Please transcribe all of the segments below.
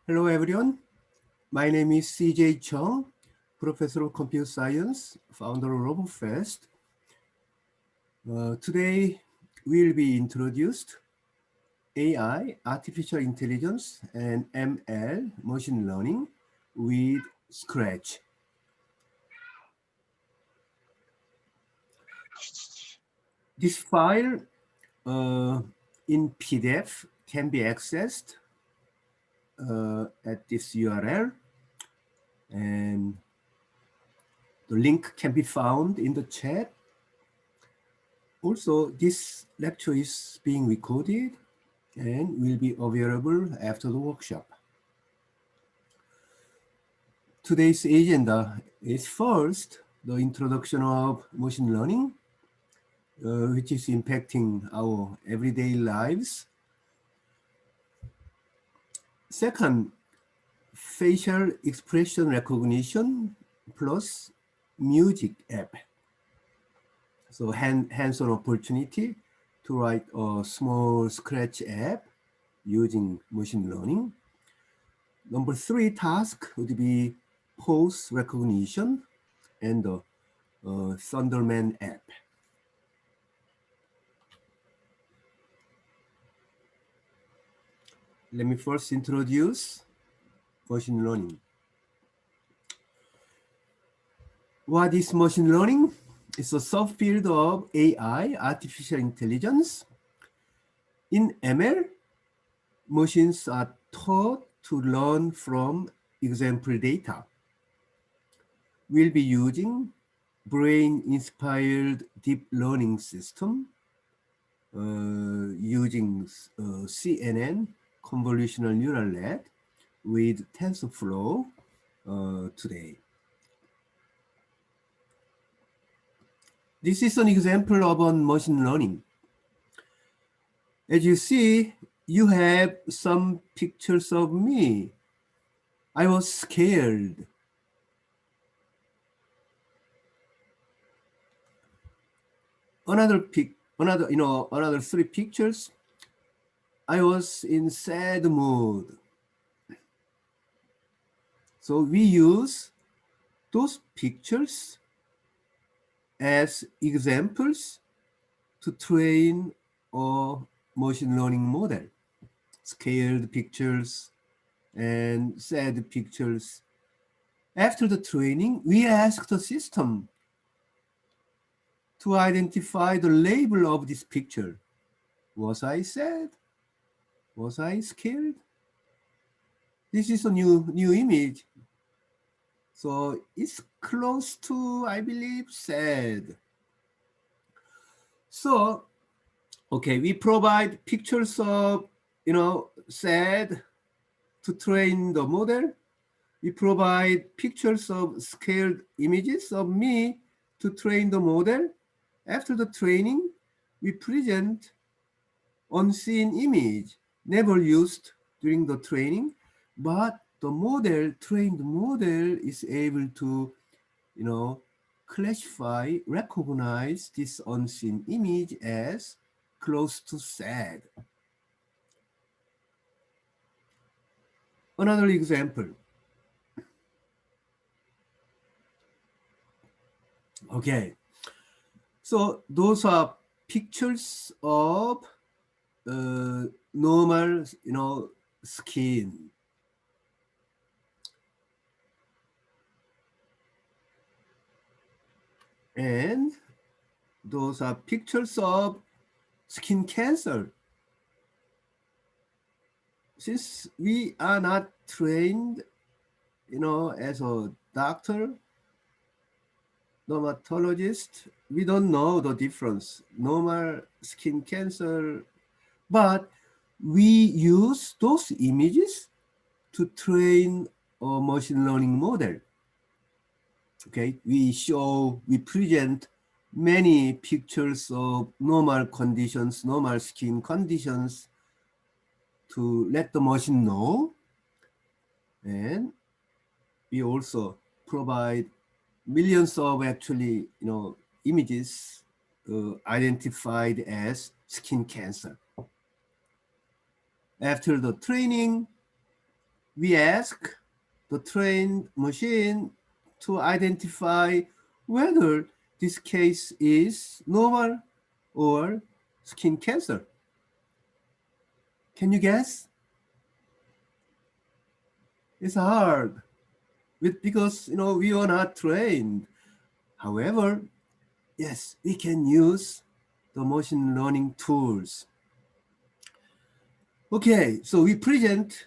Hello everyone, my name is CJ Chung, Professor of Computer Science, founder of Robofest. Today we'll be introduced AI, Artificial Intelligence, and ML, Machine Learning with Scratch. This file in PDF can be accessed at this URL, and the link can be found in the chat. Also, this lecture is being recorded and will be available after the workshop. Today's agenda is first, the introduction of machine learning, which is impacting our everyday lives. Second, facial expression recognition plus music app. So hands-on opportunity to write a small Scratch app using machine learning. Number 3 task would be pose recognition and the Thunderman app. Let me first introduce machine learning. What is machine learning? It's a subfield of AI, artificial intelligence. In ML, machines are taught to learn from example data. We'll be using brain-inspired deep learning system using CNN, convolutional neural net, with TensorFlow today. This is an example of machine learning. As you see, you have some pictures of me. I was scared. Another 3 pictures. I was in sad mood. So we use those pictures as examples to train a machine learning model. Scared pictures and sad pictures. After the training, we ask the system to identify the label of this picture. Was I sad? Was I scared? This is a new image. So it's close to, I believe, sad. So, okay, we provide pictures of, sad to train the model. We provide pictures of scared images of me to train the model. After the training, we present unseen image, never used during the training, but the trained model is able to, classify, recognize this unseen image as close to sad. Another example. Okay, so those are pictures of normal, skin. And those are pictures of skin cancer. Since we are not trained, as a doctor, dermatologist, we don't know the difference, normal skin cancer, but we use those images to train a machine learning model. Okay, we present many pictures of normal conditions, normal skin conditions to let the machine know. And we also provide millions of actually, images identified as skin cancer. After the training, we ask the trained machine to identify whether this case is normal or skin cancer. Can you guess? It's hard because we are not trained. However, yes, we can use the machine learning tools. Okay, so we present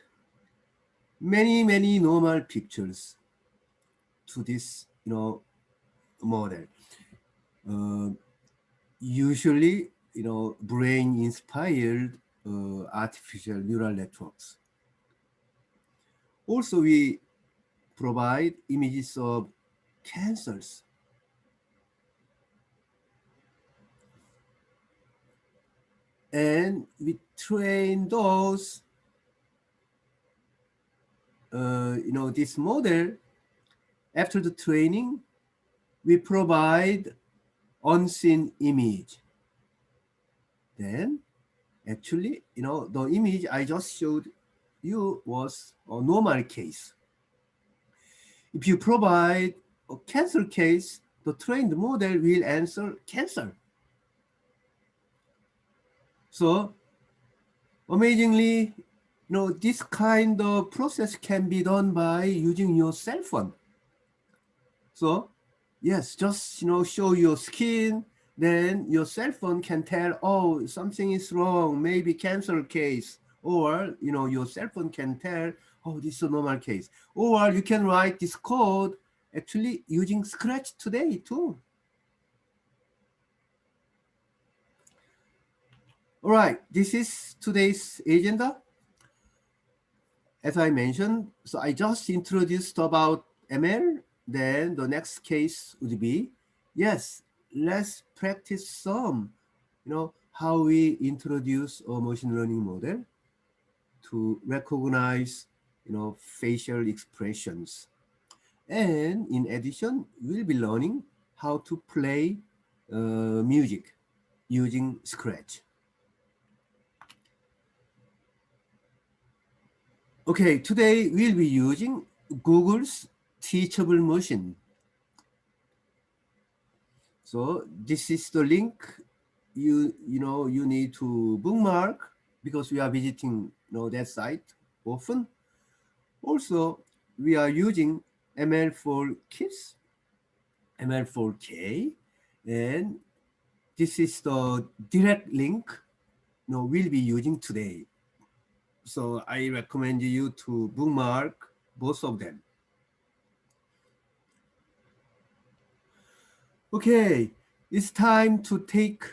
many normal pictures to this model. Usually brain inspired artificial neural networks. Also, we provide images of cancers. And we train those, this model. After the training, we provide unseen image. Then, actually, the image I just showed you was a normal case. If you provide a cancer case, the trained model will answer cancer. So amazingly, this kind of process can be done by using your cell phone. So yes, just show your skin, then your cell phone can tell, oh, something is wrong, maybe cancer case, or your cell phone can tell, oh, this is a normal case. Or you can write this code actually using Scratch today too. All right, this is today's agenda. As I mentioned, so I just introduced about ML. Then the next case would be, yes, let's practice some, how we introduce a machine learning model to recognize, facial expressions. And in addition, we'll be learning how to play music using Scratch. Okay, today we'll be using Google's Teachable Machine. So this is the link you need to bookmark because we are visiting that site often. Also, we are using ML for Kids, ML for K, and this is the direct link we'll be using today. So I recommend you to bookmark both of them. Okay, it's time to take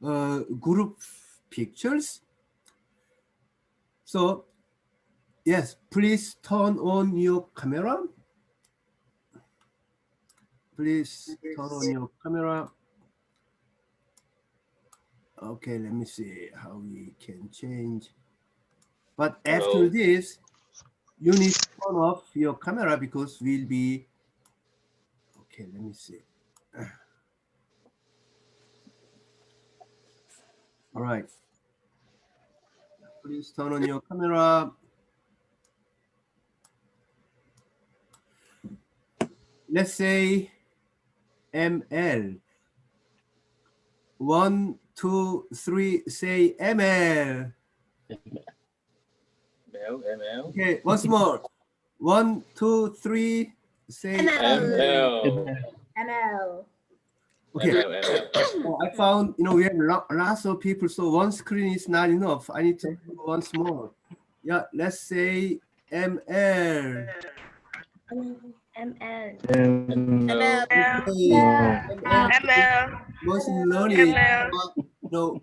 group pictures. So yes, please turn on your camera. Please turn on your camera. Okay, let me see how we can change. But after this, you need to turn off your camera because we'll be, okay, let me see. All right. Please turn on your camera. Let's say ML. 1, 2, 3, say ML. ML. Okay, once more. 1, 2, 3, say ML. Okay. ML. Oh, I found, we have lots of people, so one screen is not enough. I need to do once more. Yeah, let's say ML. Machine learning.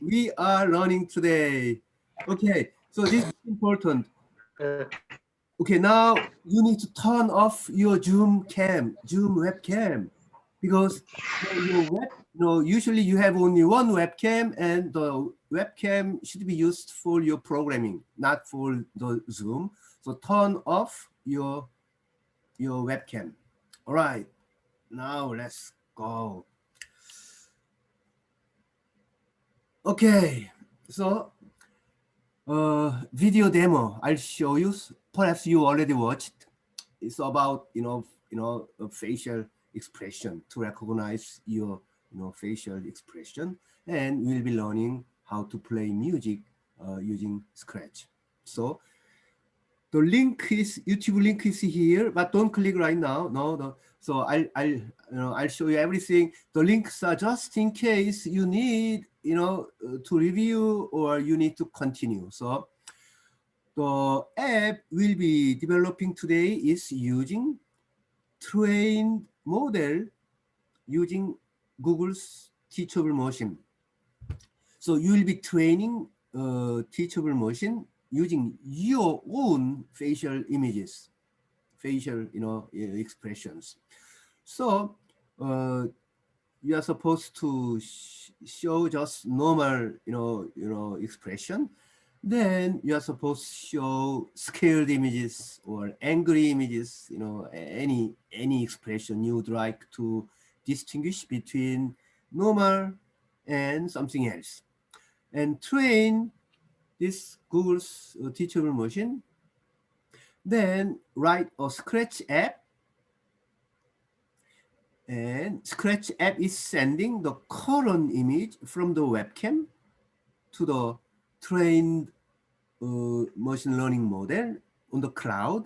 We are learning today. Okay, so this is important. Okay, now you need to turn off your Zoom webcam, because usually you have only one webcam, and the webcam should be used for your programming, not for the Zoom. So turn off your webcam. All right, now let's go. Okay, so video demo. I'll show you perhaps you already watched. It's about a facial expression to recognize your facial expression, and we'll be learning how to play music using Scratch. So the link is YouTube link is here, but don't click right now. No. So I'll show you everything. The links are just in case you need to review or you need to continue. So the app we'll be developing today is using trained model using Google's teachable machine. So you will be training teachable machine using your own facial images, facial expressions. So you are supposed to show just normal expression. Then you are supposed to show scared images or angry images, any expression you would like to distinguish between normal and something else, and train this Google's teachable machine. Then write a Scratch app, and Scratch app is sending the current image from the webcam to the trained machine learning model on the cloud.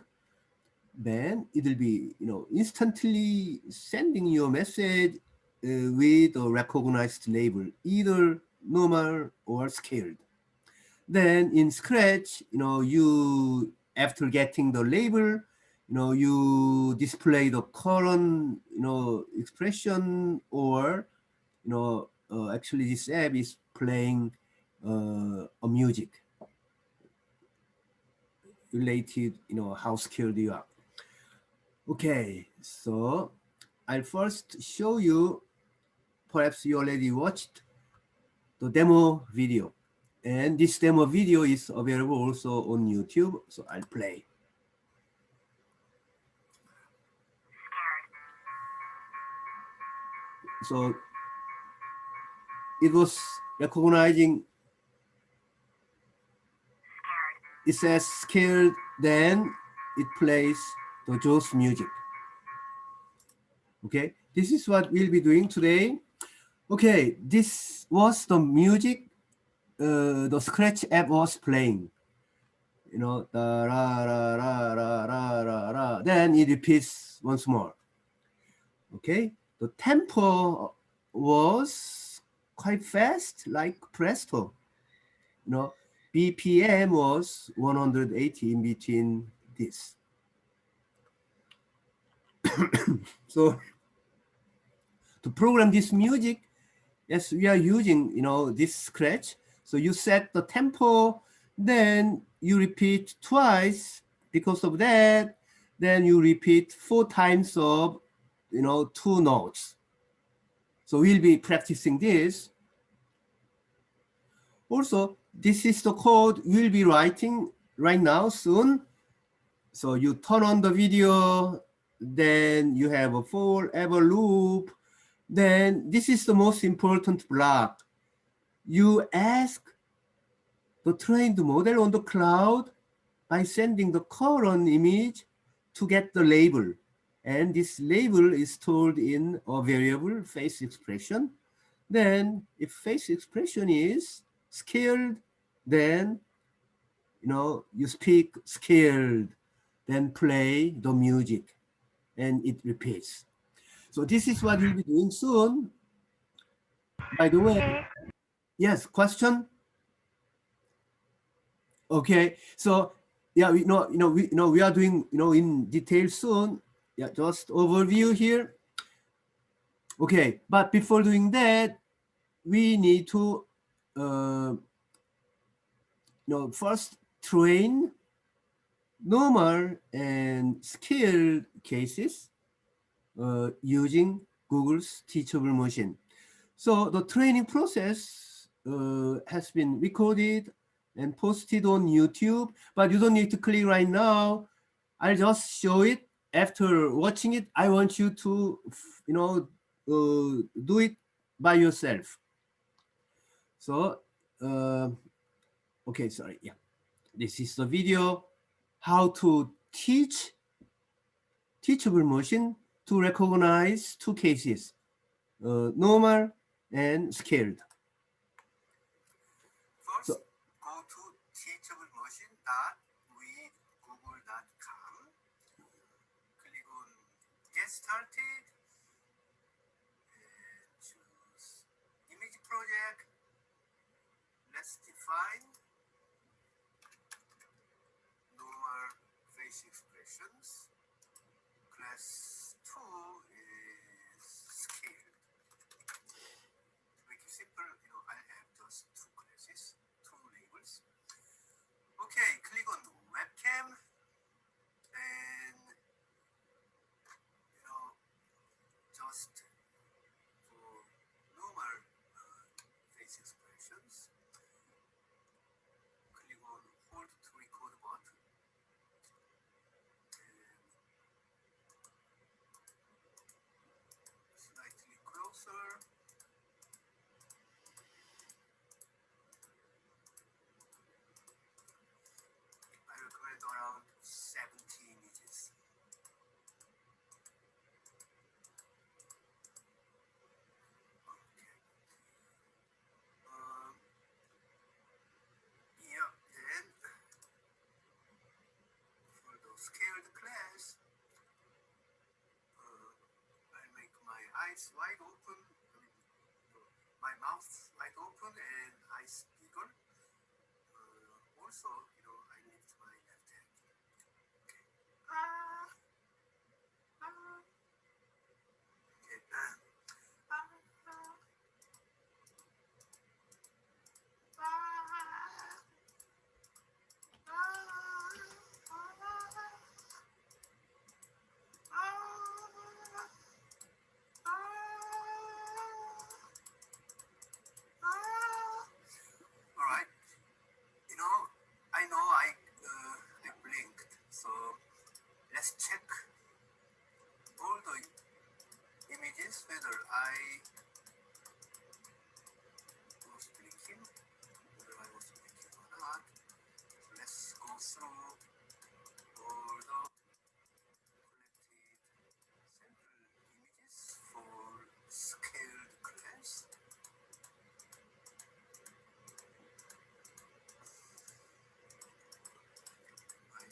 Then it will be instantly sending you a message with a recognized label, either normal or scared. Then in Scratch, you after getting the label, you display the current expression, or actually this app is playing a music related, how skilled you are. Okay, so I'll first show you, perhaps you already watched the demo video, and this demo video is available also on YouTube, so I'll play. So it was recognizing, it says scared, then it plays the Jaws music. Okay, this is what we'll be doing today. Okay, this was the music the Scratch app was playing. Da, ra, ra, ra, ra, ra, ra, ra. Then it repeats once more. Okay, the tempo was quite fast, like Presto. BPM was 180 in between this. So to program this music, yes, we are using this Scratch. So you set the tempo, then you repeat twice. Because of that, then you repeat 4 times of 2 notes. So we'll be practicing this. Also, this is the code we'll be writing right now soon. So you turn on the video, then you have a forever loop. Then this is the most important block. You ask the trained model on the cloud by sending the current image to get the label. And this label is stored in a variable face expression. Then if face expression is scared, then you speak scared, then play the music, and it repeats. So this is what we'll be doing soon. By the way, yes, question? Okay, so yeah, we are doing in detail soon. Yeah, just overview here. Okay, but before doing that, we need to first train normal and skilled cases using Google's teachable machine. So the training process has been recorded and posted on YouTube, but you don't need to click right now. I'll just show it. After watching it, I want you to do it by yourself. So okay, sorry, yeah, this is the video. how to teach teachable machine to recognize two cases, normal and scaled. First, so, go to teachablemachine.weedgoogle.com. Click on Get Started and choose Image Project. Let's define normal face expressions. Class 2 is scaled. To make it simple, I have just two classes, two labels. Okay, click on the webcam and just for normal face expressions, click on hold to record button and slightly closer. I recommend around 70 images. Okay. Yeah, then for the scaled class, I make my eyes wide open, my mouth wide open and eyes bigger. Also, I lift my left hand. Okay. All right. I know I blinked, so let's check all the images whether I was blinking, or not. So let's go through all the collected sample images for scaled class. My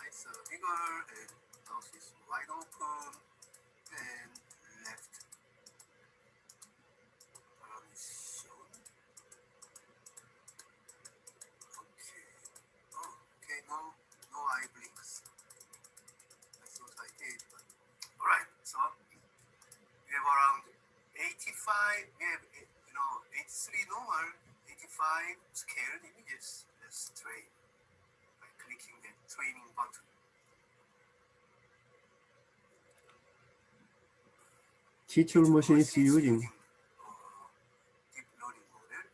eyes are bigger and mouth is wide open and left arm is shown. Okay. Oh, okay, no eye blinks. I thought I did, but alright, so we have around 85, we have 83 normal, 85 scaled images. Let's train by clicking the training button. Teachable machine is using deep learning model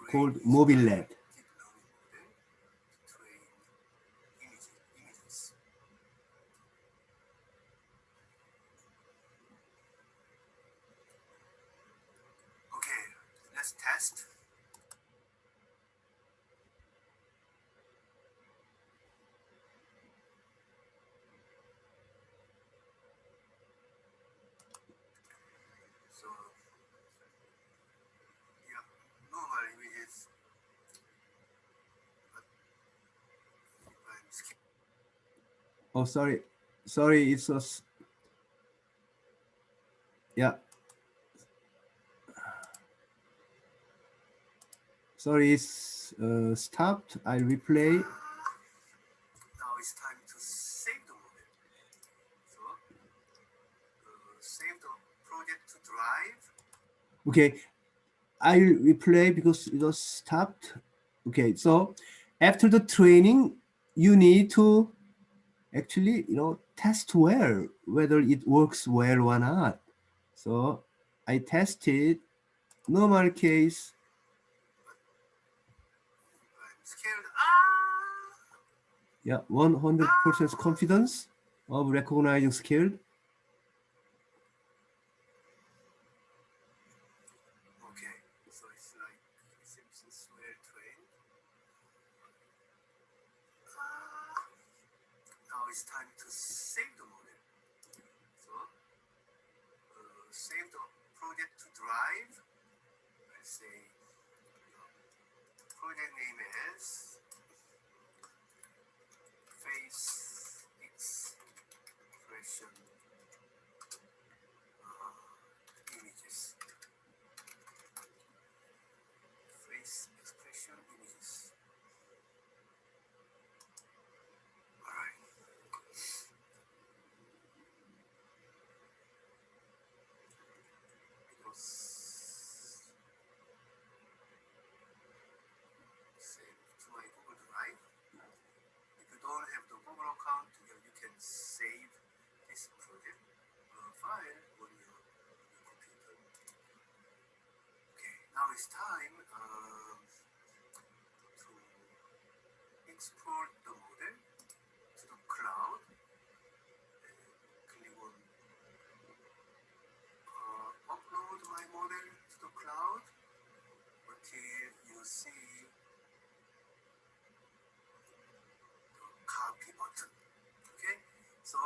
called mobile lab. Deep learning model to train images. Okay, let's test. So, yeah, normal images. Oh, sorry, it's a yeah. Sorry, it's stopped. I replay. Now it's time to save the model. So, save the project to drive. Okay, I replay because it was stopped. Okay, so after the training, you need to actually, test whether it works well or not. So I tested normal case. I'm scared. Yeah, 100% confidence of recognizing skill. Okay, so it's like it seems it's well trained. it's time to save the model. So save the project to drive. Let's say project name is face expression images. Face expression images. All right. Save to my Google Drive. If you don't have the Google account, you can save this project file on your computer. Okay, now it's time to export the model to the cloud. Click on upload my model to the cloud until you see the copy button. Okay, so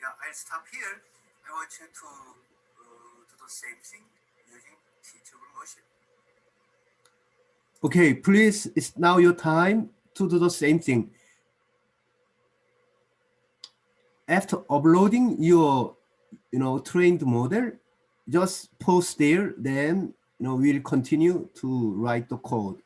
yeah, I'll stop here. I want you to do the same thing using teachable machine. Okay, please, it's now your time to do the same thing. After uploading your trained model, just pause there, then we'll continue to write the code.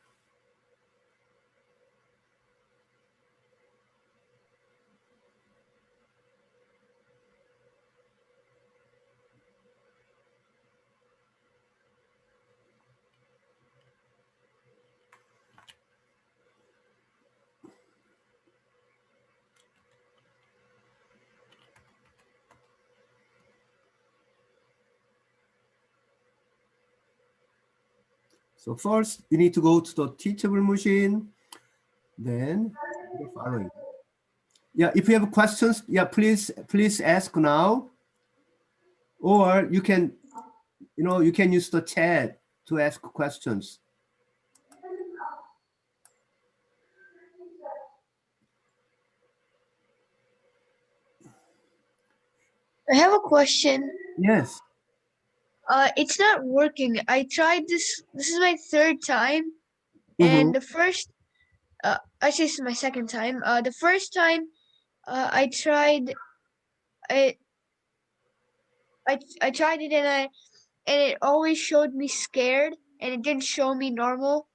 So first, you need to go to the teachable machine, then the following. Yeah, if you have questions, yeah, please ask now, or you can use the chat to ask questions. I have a question. Yes. It's not working. I tried this. This is my third time, and the first, actually, this is my second time. The first time, I tried, I tried it, and it always showed me scared, and it didn't show me normal.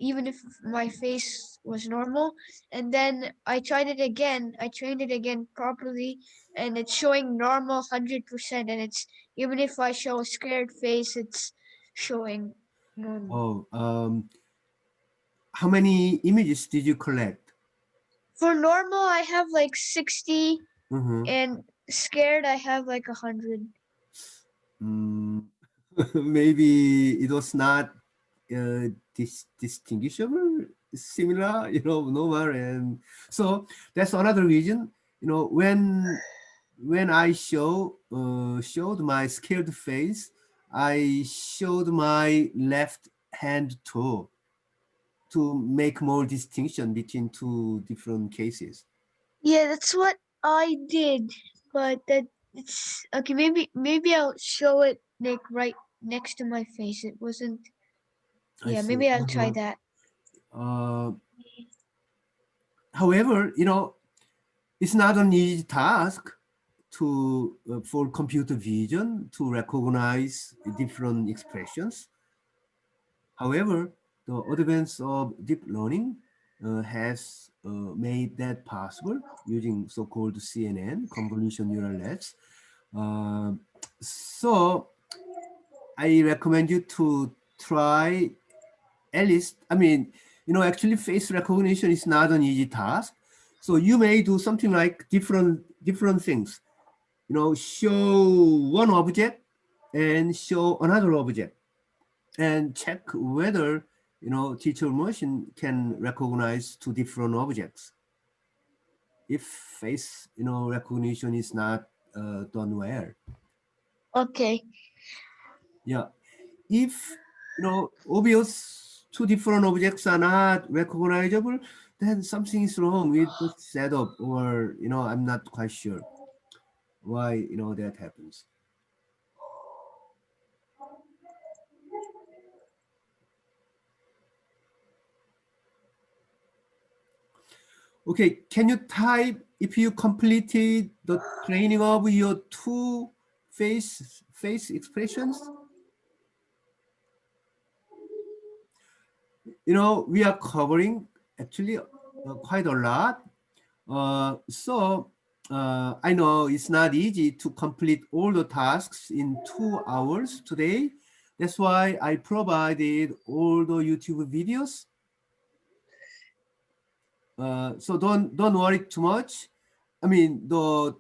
Even if my face was normal, and then I tried it again. I trained it again properly, and it's showing normal 100%. And it's even if I show a scared face, it's showing normal. Oh, how many images did you collect? For normal, I have like 60, Mm-hmm. and scared, I have like 100. Maybe it was not distinguishable, similar, normal, and so that's another reason. When I showed my scared face, I showed my left hand too to make more distinction between two different cases. Yeah, that's what I did, but that it's okay. Maybe I'll show it like right next to my face. It wasn't. I Yeah, see. maybe I'll try that. However, it's not an easy task to for computer vision to recognize different expressions. However, the advance of deep learning has made that possible using so-called CNN, convolution neural nets. So I recommend you to try at least, actually face recognition is not an easy task. So you may do something like different things, show one object and show another object and check whether, teacher machine can recognize two different objects. If face, recognition is not done well. Okay. Yeah. If, obvious two different objects are not recognizable, then something is wrong with the setup, or I'm not quite sure why that happens. Okay, can you type if you completed the training of your two face expressions? We are covering actually quite a lot. So I know it's not easy to complete all the tasks in 2 hours today. That's why I provided all the YouTube videos. So don't worry too much. I mean, the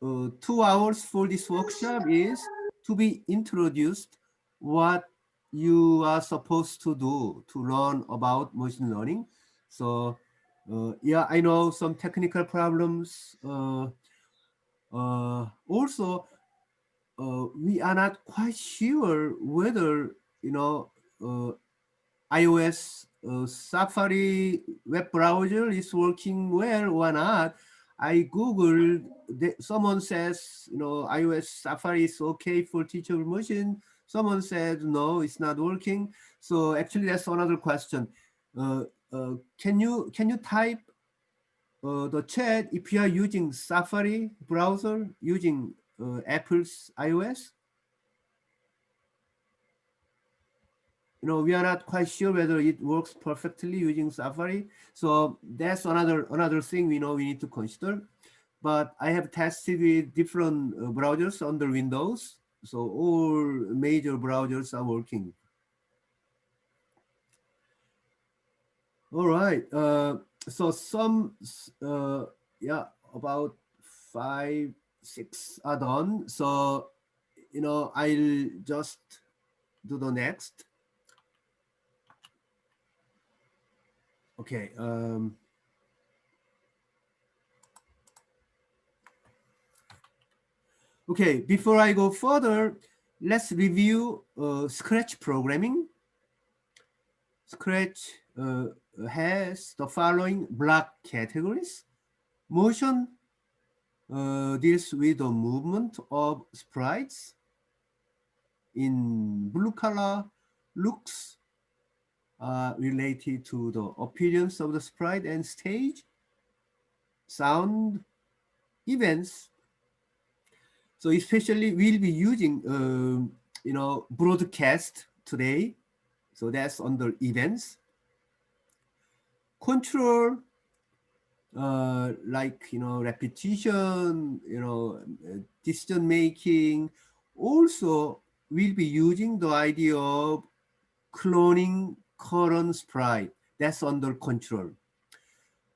2 hours for this workshop is to be introduced what you are supposed to do to learn about machine learning. So yeah, I know some technical problems. Also, we are not quite sure whether uh, iOS Safari web browser is working well or not. I googled. Someone says iOS Safari is okay for teachable machine. Someone said no, it's not working. So actually, that's another question. Uh, can you type the chat if you are using Safari browser using Apple's iOS? We are not quite sure whether it works perfectly using Safari. So that's another thing we need to consider. But I have tested with different browsers under Windows. So all major browsers are working. All right. So yeah, about 5, 6 are done. So, I'll just do the next. Okay. Okay, before I go further, let's review Scratch programming. Scratch has the following block categories. Motion deals with the movement of sprites. In blue color, looks related to the appearance of the sprite and stage. Sound, events. So especially we'll be using broadcast today. So that's under events. Control, like repetition, decision making. Also, we'll be using the idea of cloning current sprite. That's under control.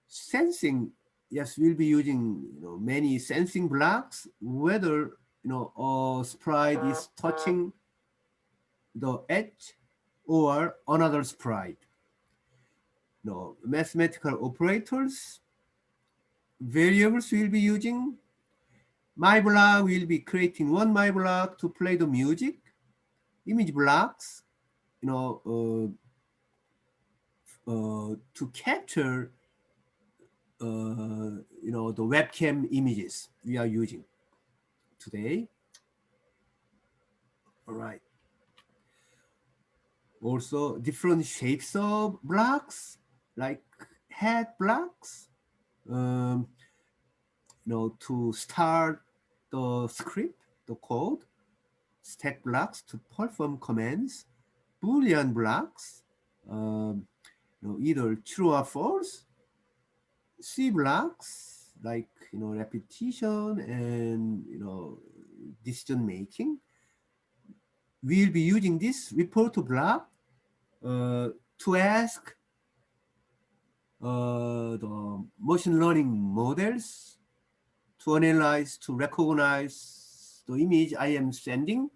Sensing, yes, we'll be using many sensing blocks, whether a sprite is touching the edge or another sprite. Mathematical operators, variables we'll be using. My block will be creating one my block to play the music. Image blocks, to capture the webcam images we are using today. All right. Also, different shapes of blocks, like head blocks. To start the script, the code, stack blocks to perform commands, Boolean blocks, either true or false, C blocks, like repetition and decision making. We'll be using this report block to ask the machine learning models to analyze, to recognize the image I am sending,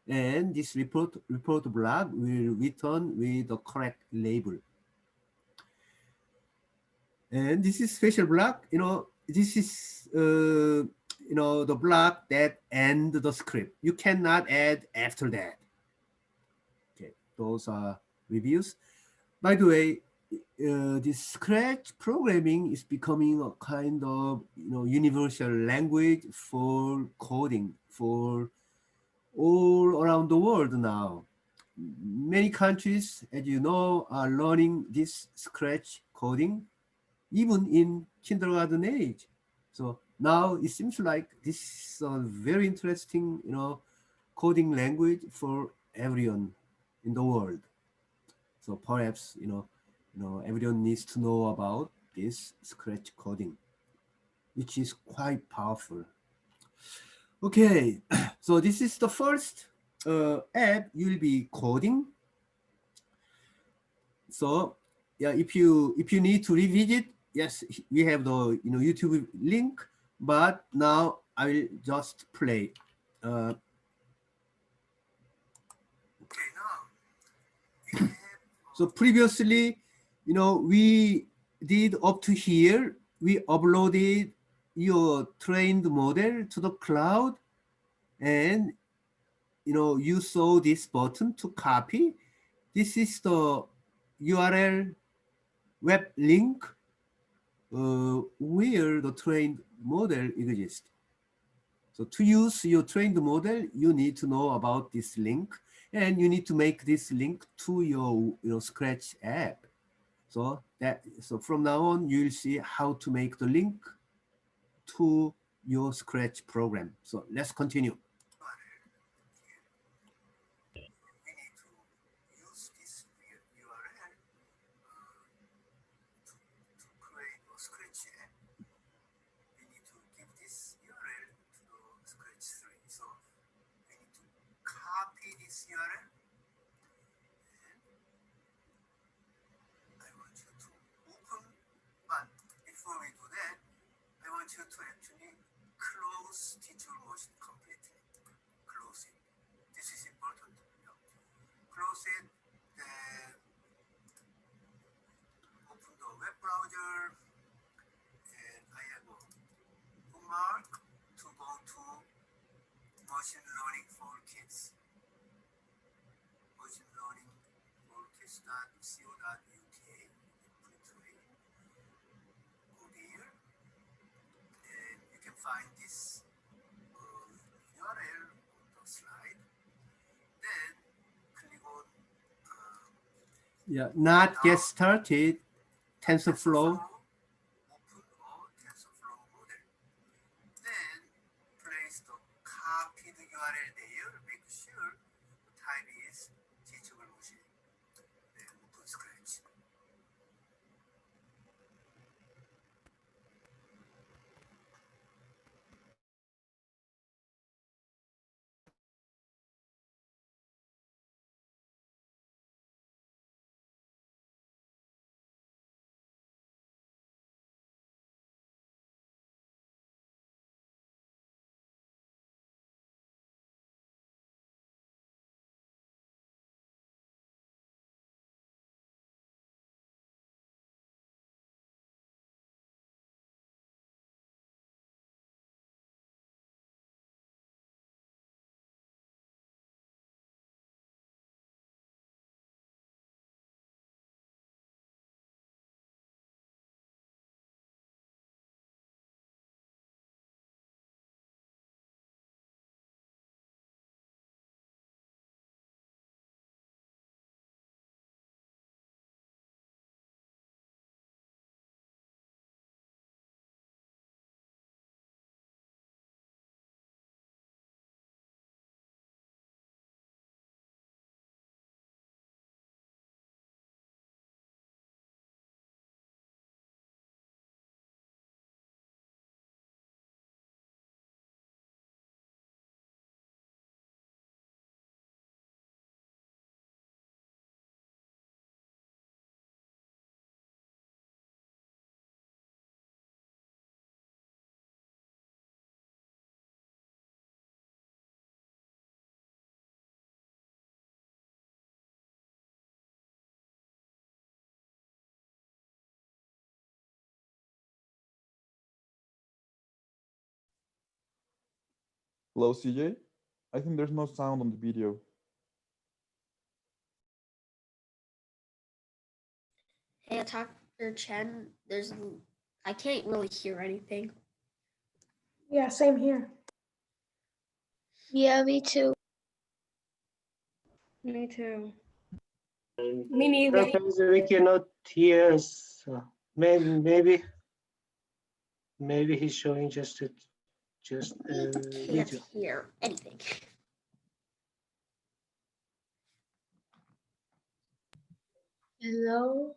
and this report block will return with the correct label. And this is special block. This is the block that end the script. You cannot add after that. Okay, those are reviews. By the way, this Scratch programming is becoming a kind of universal language for coding for all around the world now. Many countries, as you know, are learning this Scratch coding even in kindergarten age. So now it seems like this is a very interesting, coding language for everyone in the world. So perhaps, everyone needs to know about this Scratch coding, which is quite powerful. Okay, so this is the first app you'll be coding. So yeah, if you need to revisit, yes, we have the YouTube link, but now I will just play. Okay, now so previously, we did up to here. We uploaded your trained model to the cloud, and you saw this button to copy. This is the URL web link where the trained model exists. So to use your trained model, you need to know about this link, and you need to make this link to your Scratch app. So from now on, you'll see how to make the link to your Scratch program. So let's continue. We need to use this URL to create a Scratch app. We need to give this URL to the Scratch 3. So we need to copy this URL. I want you to open, but before we do that, I want you to actually close Teacher Motion completely. Close it. This is important. Close it, then open the web browser, and I have a bookmark to go to Machine Learning for Kids. Machine Learning for Kids.co.uk. Go there, and you can find this URL on the slide. Then click on yeah, not get started, TensorFlow. Open a TensorFlow model. Then place the copied URL there. Make sure the type is teachable machine. Then open Scratch. Hello, CJ? I think there's no sound on the video. Hey, Dr. Chen, I can't really hear anything. Yeah, same here. Yeah, me too. Me too. Me neither. Professor, we cannot hear. So maybe he's showing just a Can't video. hear anything. Hello.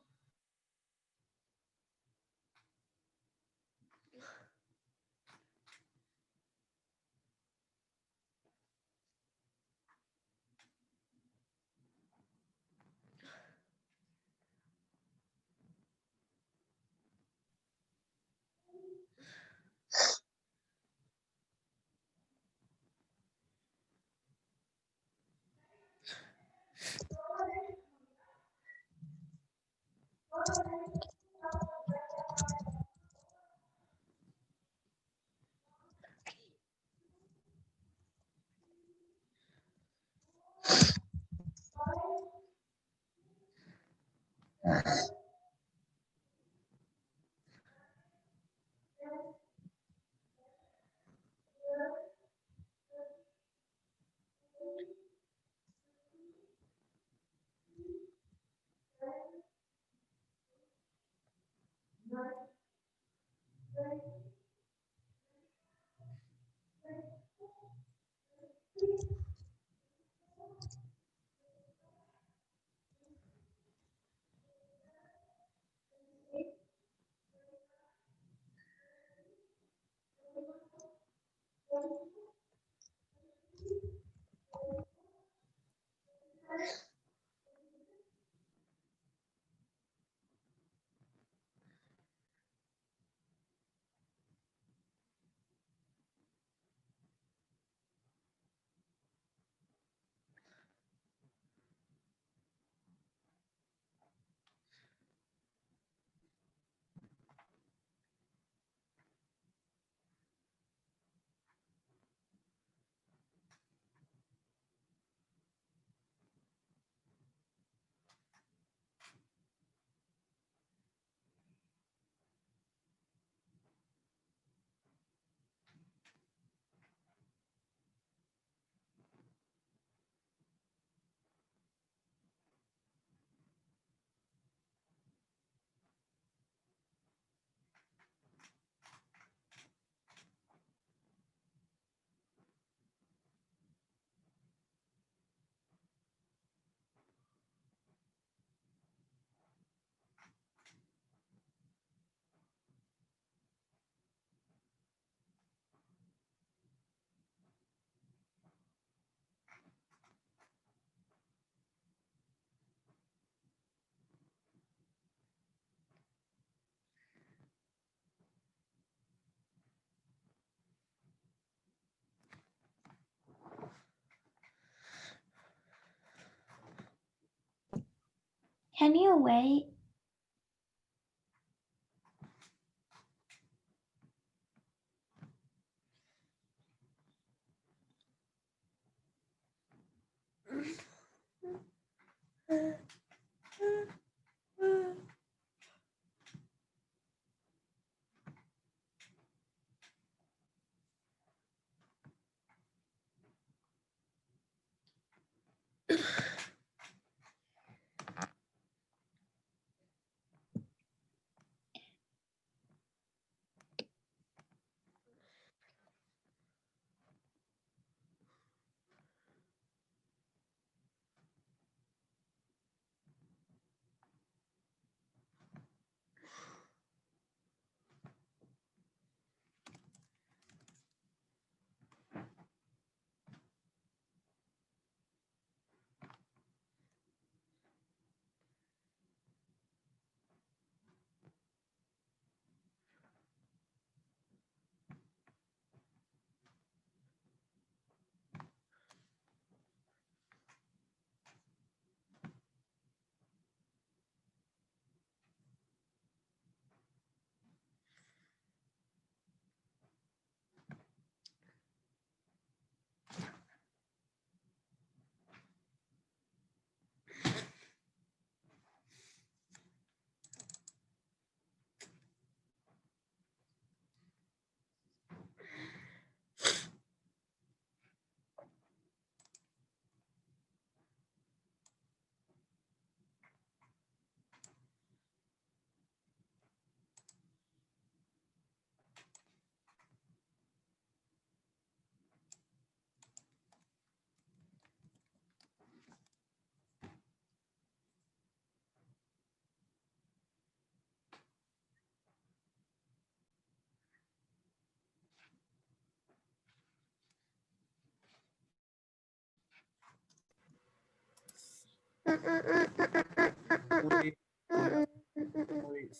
Can you wait?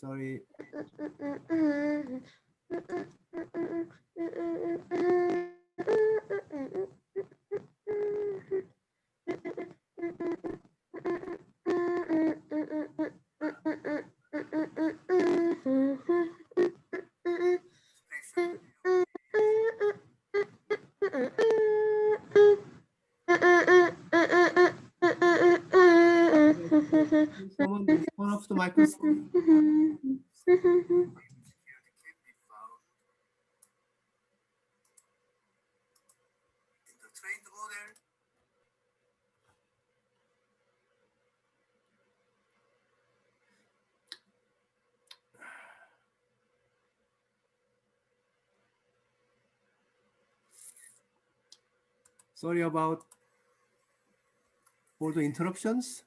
Sorry. Someone turn off the microphone. In the trained model, sorry about all the interruptions.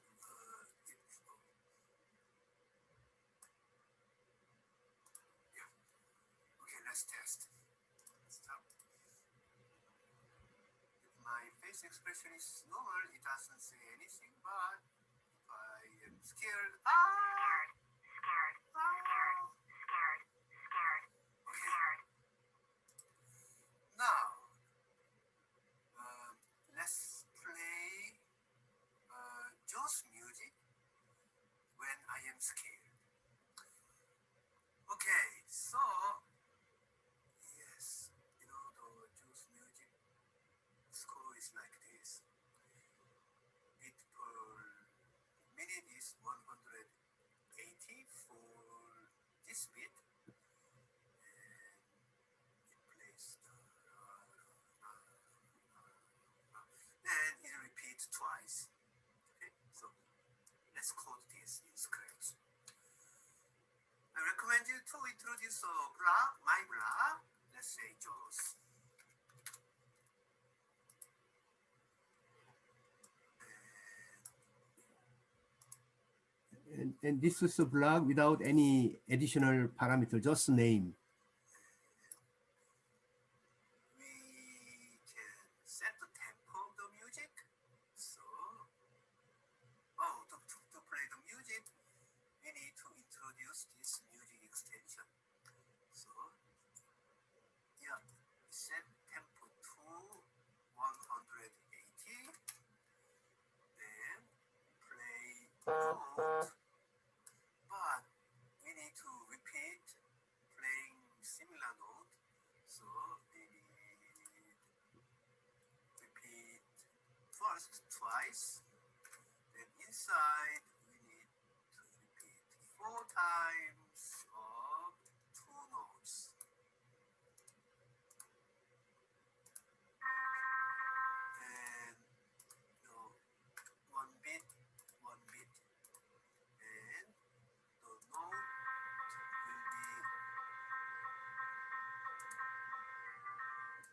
Okay, let's test. Stop. If my face expression is normal, it doesn't say anything, but if I am scared, okay. Now, let's play Joe's music when I am scared. Okay, so yes, you know the Joe's music score is like this. Beat per minute is 180 for this beat, and it plays then it repeats twice. Okay, so let's code this in Scratch. I recommend you to introduce a block, my block, let's say Joe's. And this is a block without any additional parameter, just name. We can set the tempo of the music. So, to play the music, we need to introduce this music extension. So, yeah, set tempo to 180, then play note, but we need to repeat playing similar note. So we need repeat first twice, then inside we need to repeat 4 times of 2 notes. And one beat, and the note will be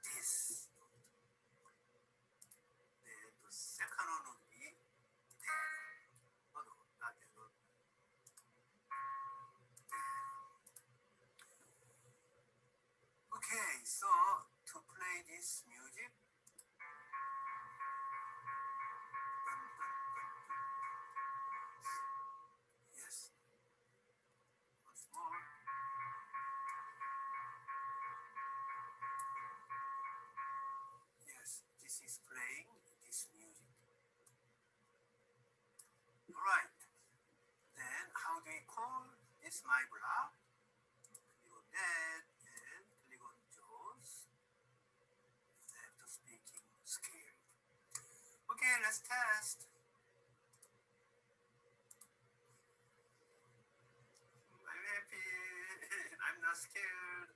this. Then the second one will be not that one. Okay, so to play this music, yes, once more. Yes, this is playing this music. Alright, then how do we call this my block? Click on that and click on Joe's. After speaking scale. Okay, let's test. I'm happy. I'm not scared.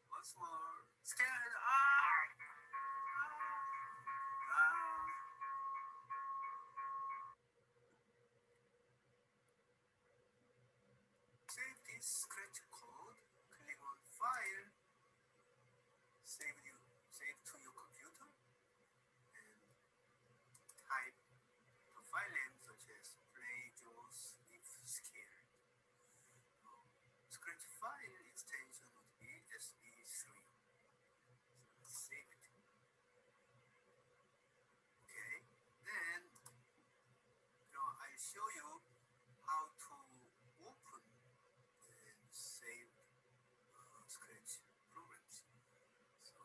Once more. Scared. Save this scratch code. Click on File. Save to your computer. And type the file name such as play Joe's if scared. Scratch file extension would be SB3. So let's save it. show you how to open and save Scratch programs. So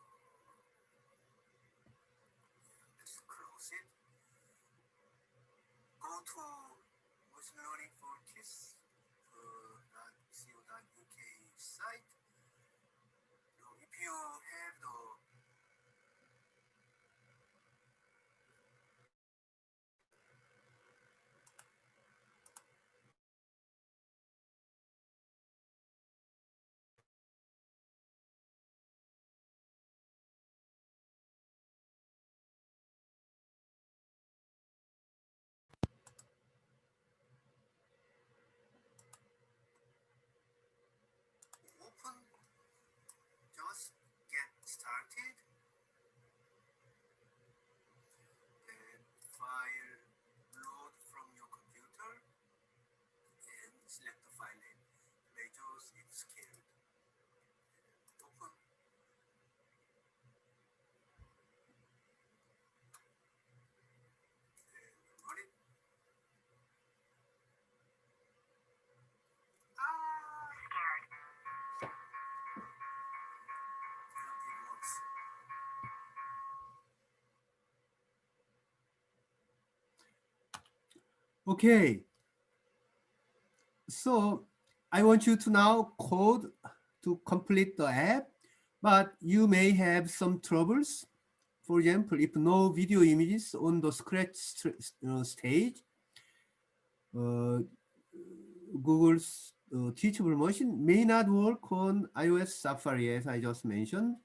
let's close it. Go to machine learning for kids .co.uk site. If you have the open, just get started and file load from your computer and select the file name. Measures its scale. Open. And run it. It works. Okay, so I want you to now code to complete the app, but you may have some troubles. For example, if no video images on the Scratch stage, Google's teachable machine may not work on iOS Safari, as I just mentioned,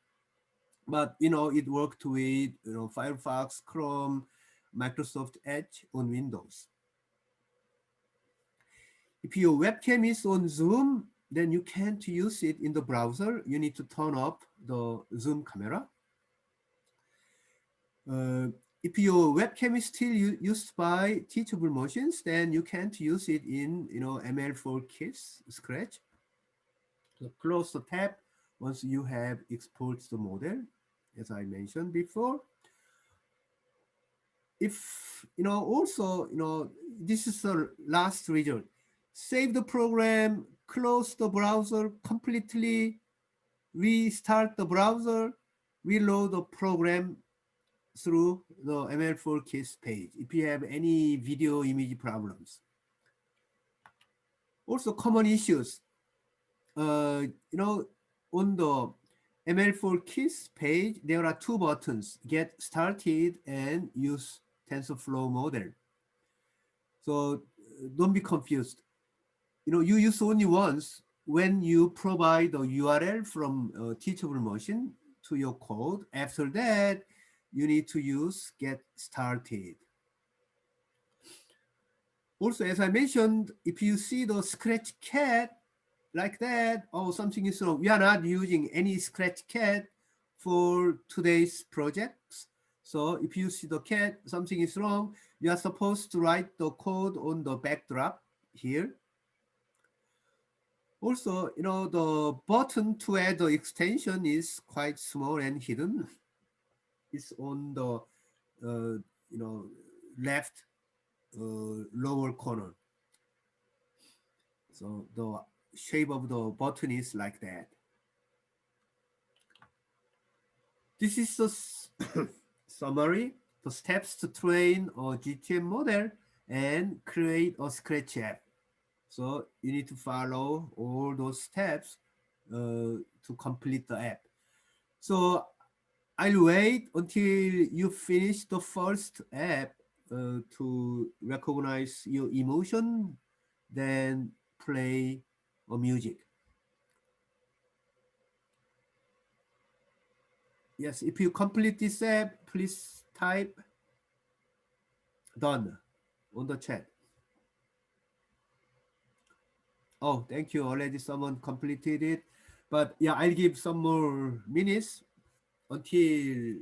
but it worked with Firefox, Chrome, Microsoft Edge on Windows. If your webcam is on Zoom, then you can't use it in the browser. You need to turn off the Zoom camera. If your webcam is still used by teachable machines, then you can't use it in ML4 Kids Scratch. So close the tab once you have exported the model, as I mentioned before. If also this is the last result. Save the program, close the browser completely, restart the browser, reload the program through the ML4 Kids page if you have any video image problems. Also common issues, on the ML4 Kids page, there are two buttons, get started and use TensorFlow model. So don't be confused. You use only once when you provide the URL from a teachable machine to your code. After that, you need to use get started. Also, as I mentioned, if you see the Scratch cat like that, oh, something is wrong. We are not using any Scratch cat for today's projects. So if you see the cat, something is wrong. You are supposed to write the code on the backdrop here. Also, the button to add the extension is quite small and hidden. It's on the, left lower corner. So the shape of the button is like that. This is the summary, the steps to train a GTM model and create a Scratch app. So you need to follow all those steps to complete the app. So I'll wait until you finish the first app to recognize your emotion, then play a music. Yes, if you complete this app, please type done on the chat. Oh, thank you. Already someone completed it. But yeah, I'll give some more minutes until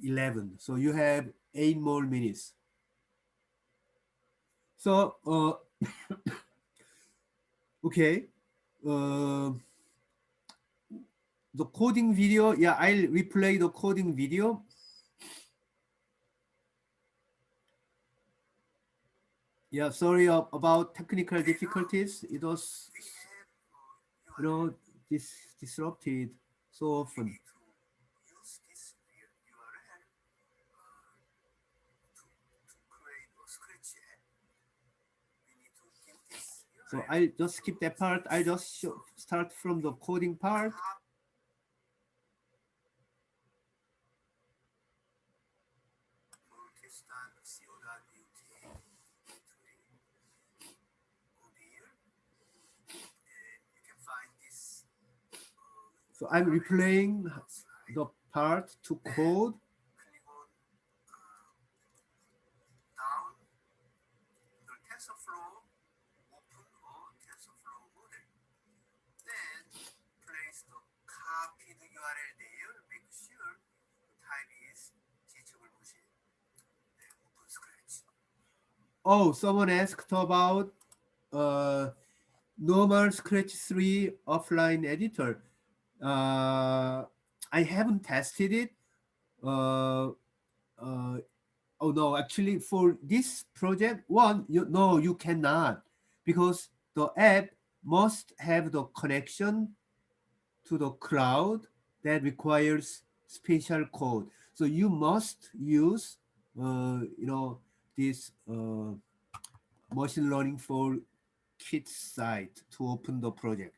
11. So you have 8 more minutes. So, okay. The coding video, yeah, I'll replay the coding video. Yeah, sorry about technical difficulties. It was, disrupted so often. So I just skip that part. I just start from the coding part. So I'm replaying the part to code. Oh, someone asked about normal Scratch 3 offline editor. I haven't tested it. Oh no, actually for this project one, you cannot, because the app must have the connection to the cloud that requires special code. So you must use this machine learning for kids site to open the project.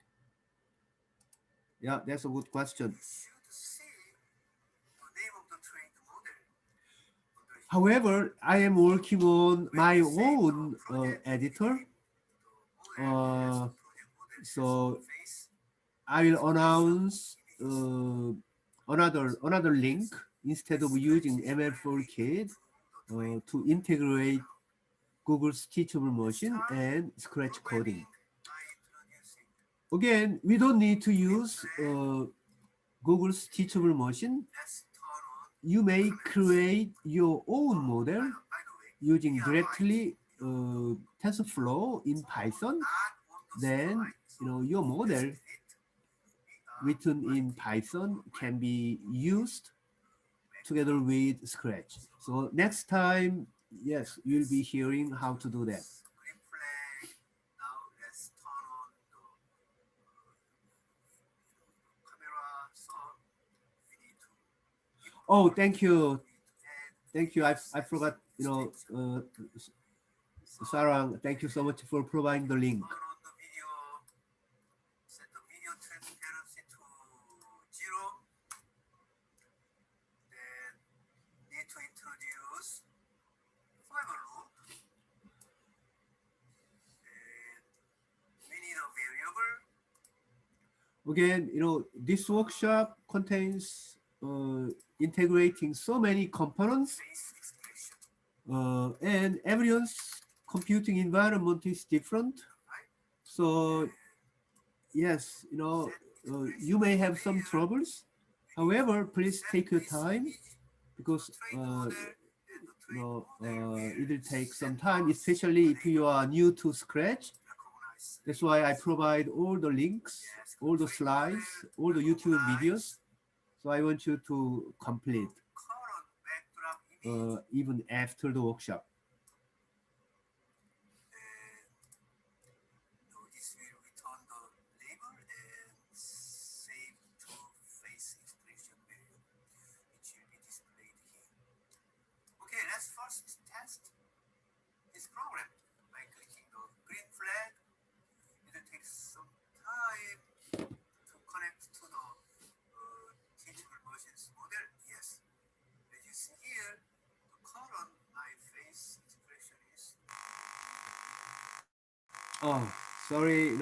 Yeah, that's a good question. However, I am working on my own editor. So I will announce another link instead of using ML4Kid to integrate Google's Teachable Machine and Scratch coding. Again, we don't need to use Google's Teachable Machine. You may create your own model using directly TensorFlow in Python. Then your model written in Python can be used together with Scratch. So next time, yes, you'll be hearing how to do that. Oh, thank you. Thank you. I forgot, Sarang, thank you so much for providing the link. Again, this workshop contains integrating so many components, and everyone's computing environment is different. So yes, you may have some troubles. However, please take your time, because it will take some time, especially if you are new to Scratch. That's why I provide all the links, all the slides, all the YouTube videos. So I want you to complete even after the workshop. Oh, sorry,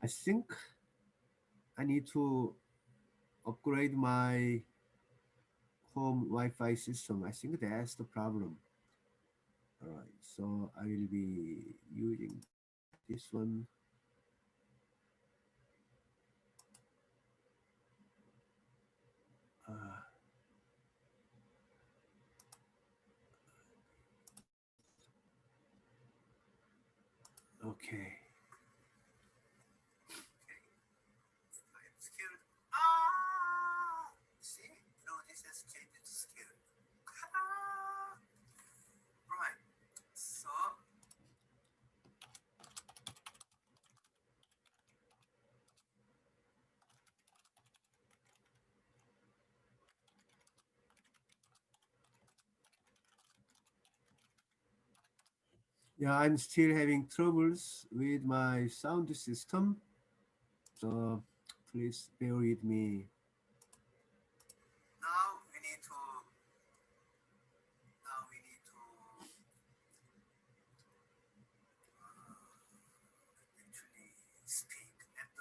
I think I need to upgrade my home Wi-Fi system. I think that's the problem. All right, so I will be using this one. Okay. Yeah, I'm still having troubles with my sound system, so please bear with me. Now we need to actually speak,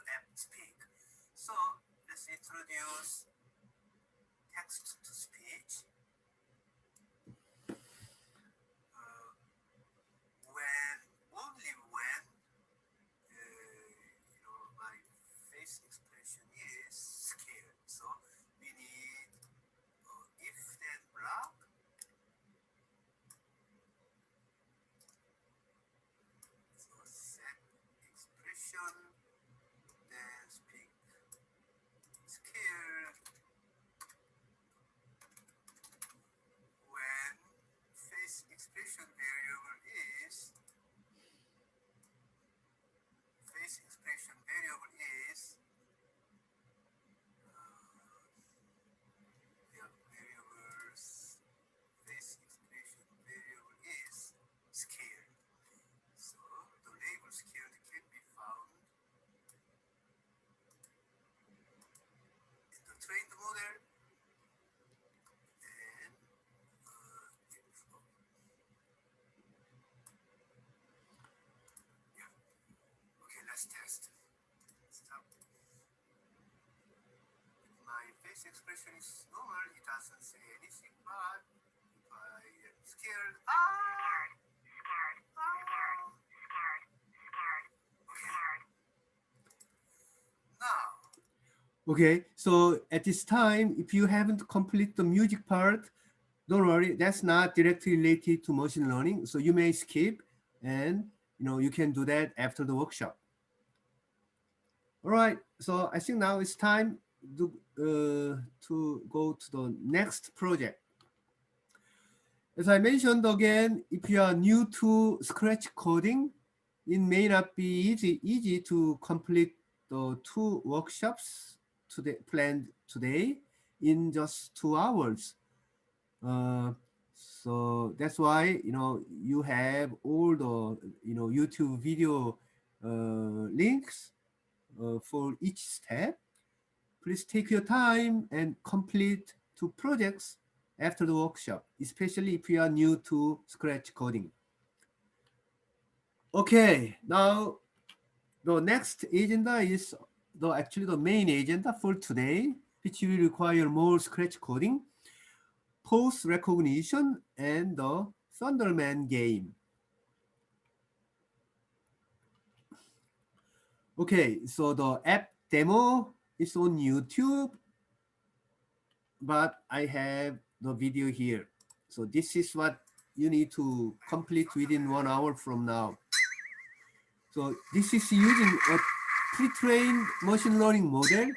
app speak. So let's introduce text to speech. When only when my face expression is scared. So we need if then block. So set expression then speak scared when face expression variable is yeah, variables face expression variable is scared. So the label scared can be found in the trained model and yeah. Okay, let's test. Stop. My face expression is normal, it doesn't say anything, but if I am scared, now. Okay, so at this time, if you haven't completed the music part, don't worry, that's not directly related to machine learning. So you may skip and you can do that after the workshop. All right, so I think now it's time to go to the next project. As I mentioned again, if you are new to Scratch coding, it may not be easy to complete the 2 workshops planned today in just 2 hours. So that's why you have all the YouTube video links for each step. Please take your time and complete 2 projects after the workshop, especially if you are new to Scratch coding. Okay, now the next agenda is actually the main agenda for today, which will require more Scratch coding, pose recognition, and the Thunderman game. Okay, so the app demo is on YouTube, but I have the video here. So this is what you need to complete within 1 hour from now. So this is using a pre-trained machine learning model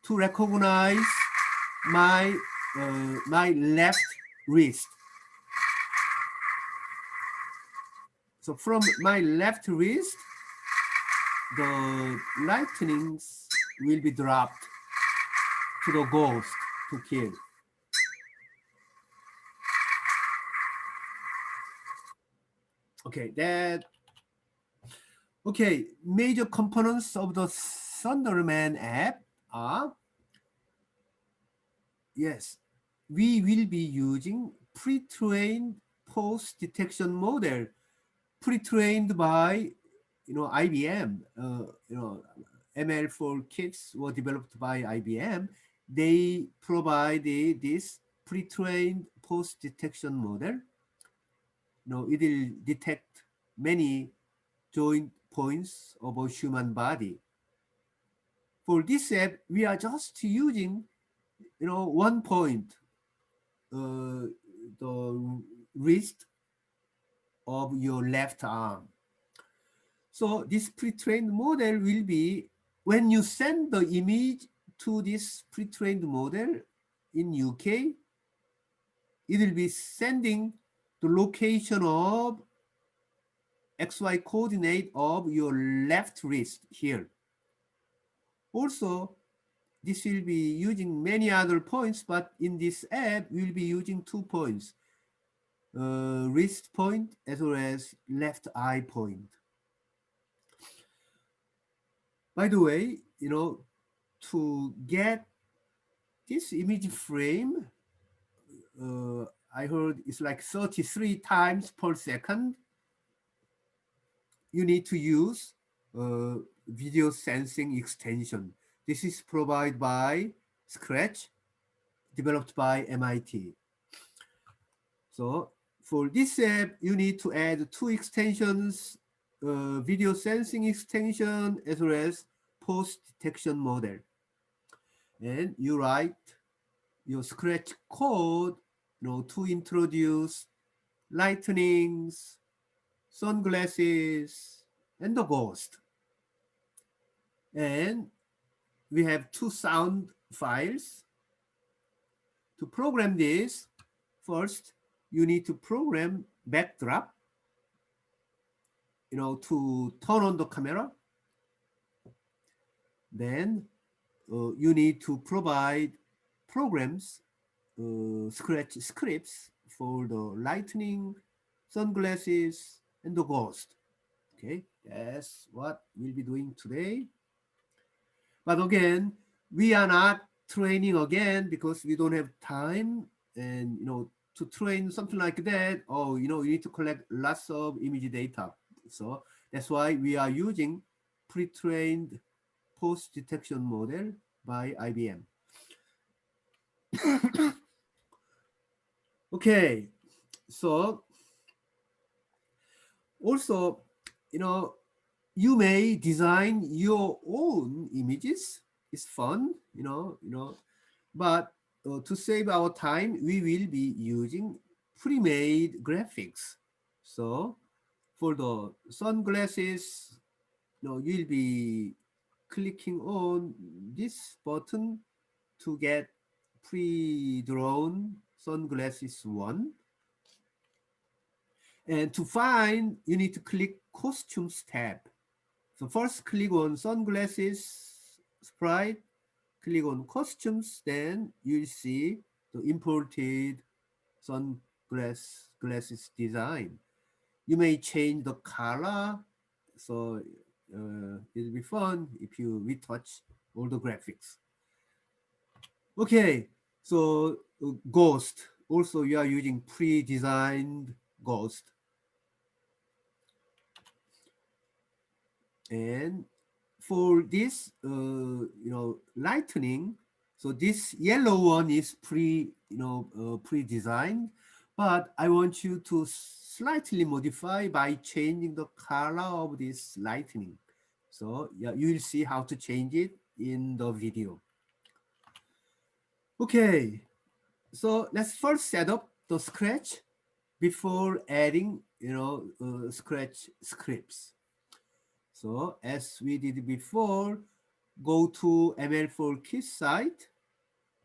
to recognize my my left wrist. So from my left wrist, the lightnings will be dropped to the ghost to kill. Okay, major components of the Thunderman app are, yes, we will be using pre-trained pose detection model, pre-trained by IBM. ML for kids were developed by IBM. They provided this pre-trained pose detection model. It will detect many joint points of a human body. For this app, we are just using, 1 point, the wrist of your left arm. So this pre-trained model will be, when you send the image to this pre-trained model in UK, it will be sending the location of XY coordinate of your left wrist here. Also, this will be using many other points, but in this app, we'll be using 2 points. wrist point as well as left eye point. By the way, to get this image frame, I heard it's like 33 times per second. You need to use video sensing extension. This is provided by Scratch, developed by MIT. So for this app, you need to add two extensions, video sensing extension as well as post detection model. And you write your Scratch code, to introduce lightnings, sunglasses, and the ghost. And we have two sound files. To program this, first, you need to program backdrop, to turn on the camera. Then you need to provide programs, Scratch scripts for the lightning, sunglasses, and the ghost. Okay, that's what we'll be doing today. But again, we are not training again because we don't have time, and to train something like that, you need to collect lots of image data. So that's why we are using pre-trained post-detection model by IBM. Okay, so also, you may design your own images. It's fun, but to save our time, we will be using pre-made graphics. So for the sunglasses, you'll be clicking on this button to get pre-drawn sunglasses one. And to find, you need to click Costumes tab. So first click on Sunglasses Sprite, click on Costumes, then you'll see the imported sunglasses design. You may change the color, so it'll be fun if you retouch all the graphics. Okay, so Ghost. Also, you are using pre-designed Ghost. And for this, lightning, so this yellow one is pre-designed, but I want you to slightly modify by changing the color of this lightning. So yeah, you will see how to change it in the video. Okay, so let's first set up the Scratch before adding, Scratch scripts. So as we did before, go to ML4Kids site,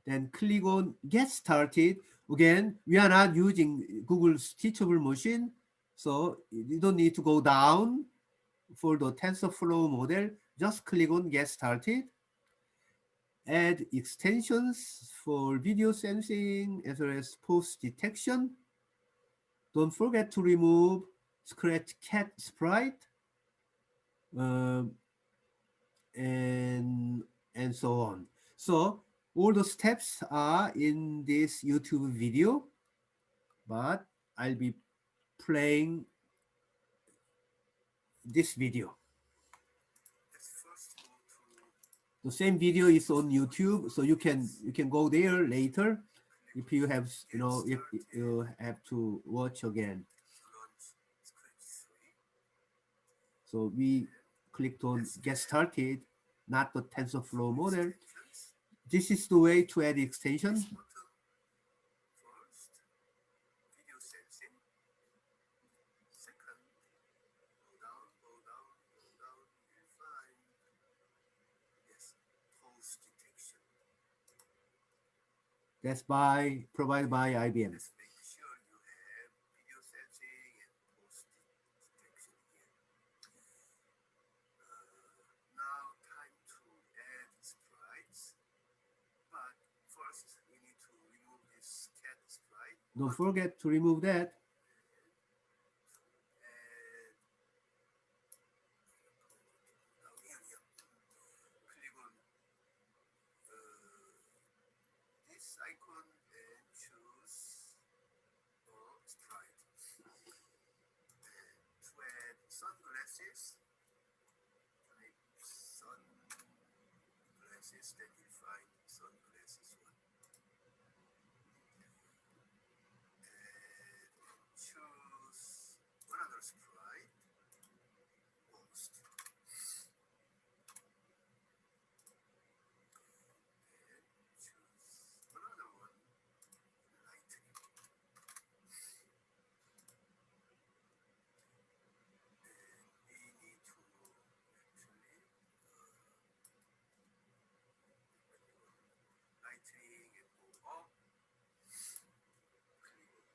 then click on Get Started. Again, we are not using Google's Teachable Machine, so you don't need to go down for the TensorFlow model. Just click on Get Started. Add extensions for video sensing as well as post detection. Don't forget to remove Scratch cat sprite. And so on. So all the steps are in this YouTube video, but I'll be playing this video. The same video is on YouTube, so you can go there later if you have if you have to watch again. So we clicked on Get Started, not the TensorFlow model. This is the way to add extension. That's provided by IBM. Don't forget to remove that. icon and choose sprite. And to add sunglasses, type sunglasses, then you find sunglasses one. And choose another sprite, ghost. And choose another one, lightning. And we need to actually lightning and go up. Click on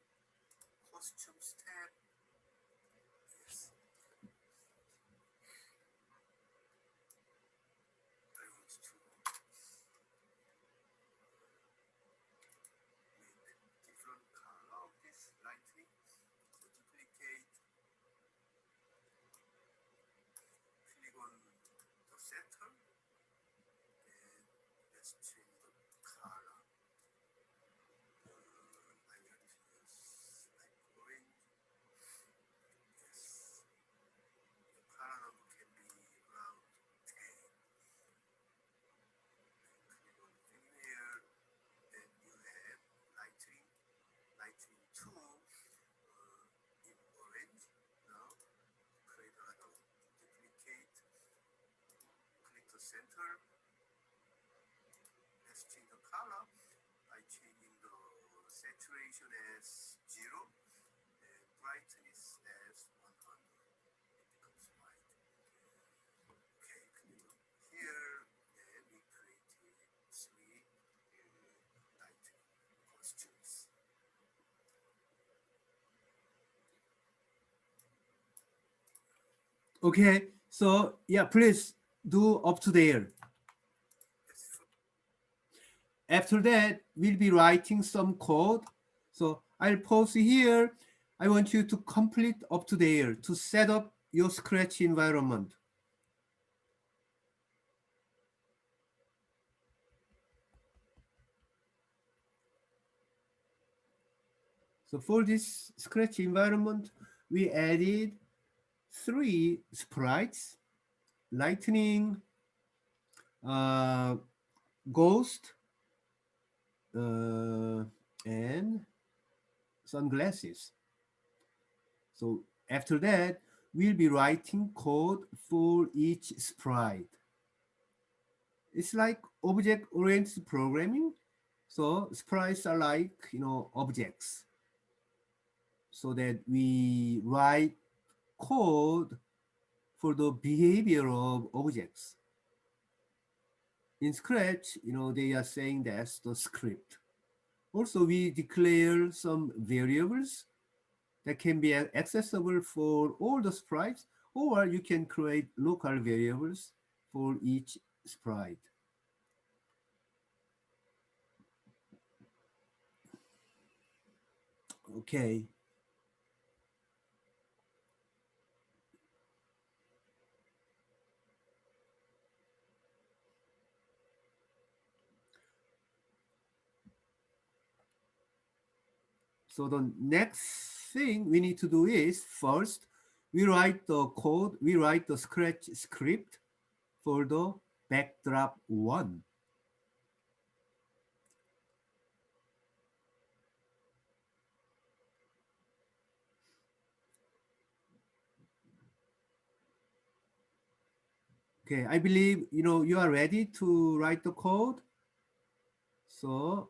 costumes tab. Yes. I want to make different color of this lightning. So duplicate, click on the center, and let's change the color. I want to use like orange. Yes. The color number can be around 10. Click on here, and you have lightning 2 in orange. Now create another one. Duplicate, click the center. Let's change the color by changing the saturation as 0 and brightness as 100. It becomes white. Okay, click on here, and we created 3 lightning costumes. Okay, so yeah, please do up to there. After that, we'll be writing some code. So I'll pause here. I want you to complete up to there to set up your Scratch environment. So for this Scratch environment, we added 3 sprites: lightning, ghost, and sunglasses. So after that, we'll be writing code for each sprite. It's like object-oriented programming. So sprites are like, objects. So that we write code for the behavior of objects. In Scratch, they are saying that's the script. Also, we declare some variables that can be accessible for all the sprites, or you can create local variables for each sprite. Okay. So the next thing we need to do is, first, we write the code, we write the Scratch script for the backdrop 1. Okay, I believe you are ready to write the code. So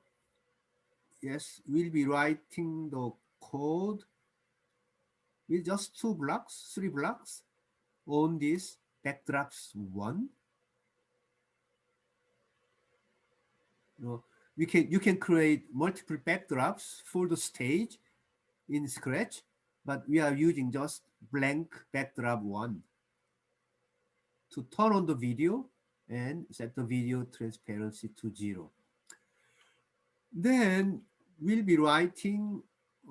yes, we'll be writing the code with just 2 blocks, 3 blocks on this backdrops 1. You can create multiple backdrops for the stage in Scratch, but we are using just blank backdrop 1 to turn on the video and set the video transparency to 0. Then we'll be writing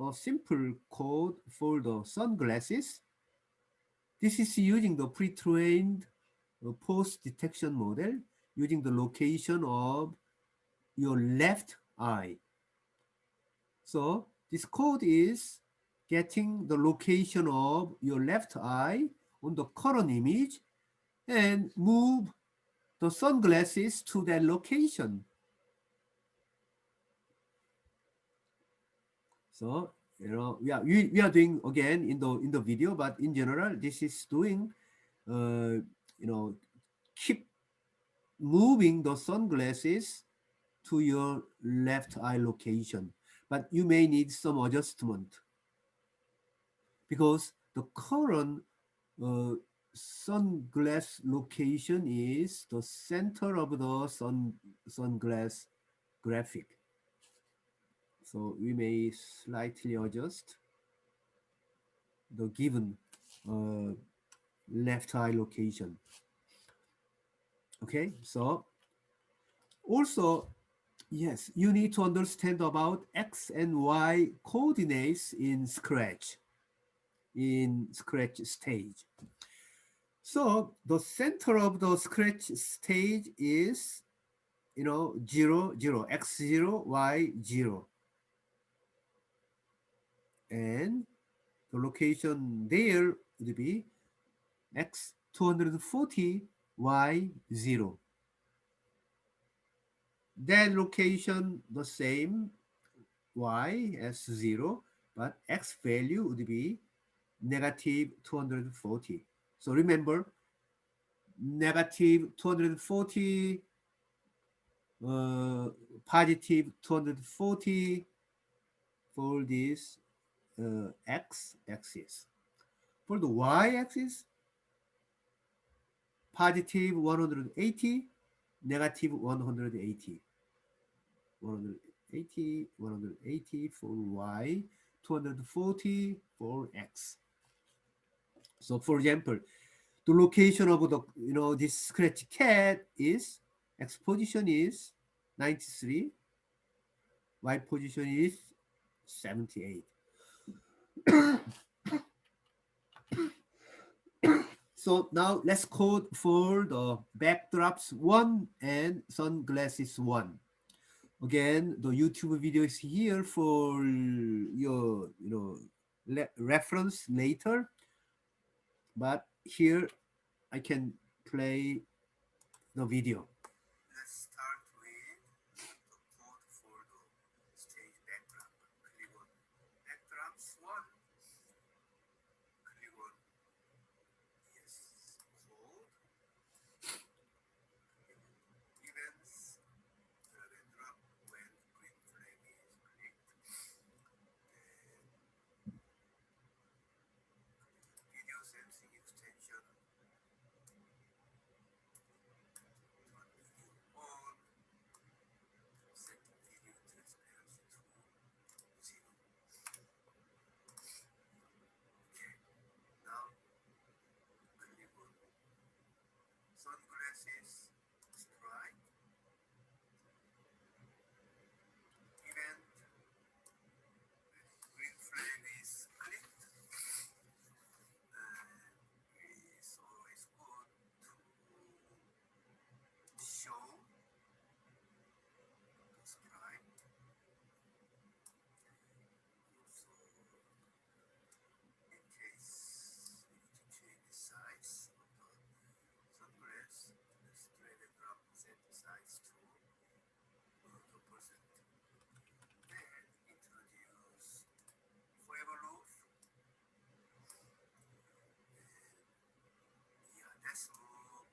a simple code for the sunglasses. This is using the pre-trained pose detection model, using the location of your left eye. So this code is getting the location of your left eye on the current image and move the sunglasses to that location. So we are doing again in the video, but in general, this is doing keep moving the sunglasses to your left eye location, but you may need some adjustment because the current sunglass location is the center of the sunglass graphic. So we may slightly adjust the given left eye location. Okay, so also, yes, you need to understand about X and Y coordinates in Scratch stage. So the center of the Scratch stage is 0, 0, X0, Y0. And the location there would be X240, Y0. That location the same, Y as 0, but X value would be negative 240. So remember, negative 240, positive 240 for this x-axis. For the y-axis, positive 180, negative 180. 180, 180 for y, 240 for x. So for example, the location of the this scratch cat is x position is 93, y position is 78. So now let's code for the backdrops 1 and sunglasses 1. Again, the YouTube video is here for your reference later, but here I can play the video. Let's start with the code for the stage backdrop. Click on backdrops 1. Click on yes code. Events drag and drop when green flag is clicked. And video sensing extension. Turn video on. Set video transparency to 0. Okay. Now click on sunglasses stripe event. Green flag is clicked, and it's always good to show the stripe. Also, in case we need to change the size of the sunglass, let's drag and drop set size to the percent. Then introduce forever loop. Yeah, that's move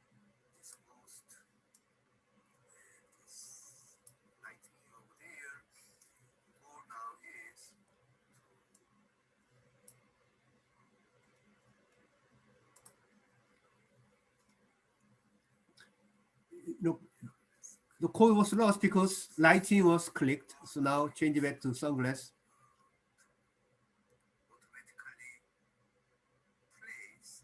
this boost and this lightning over there. Goal now is the code was lost because lighting was clicked. So now change it back to sunglass. Automatically place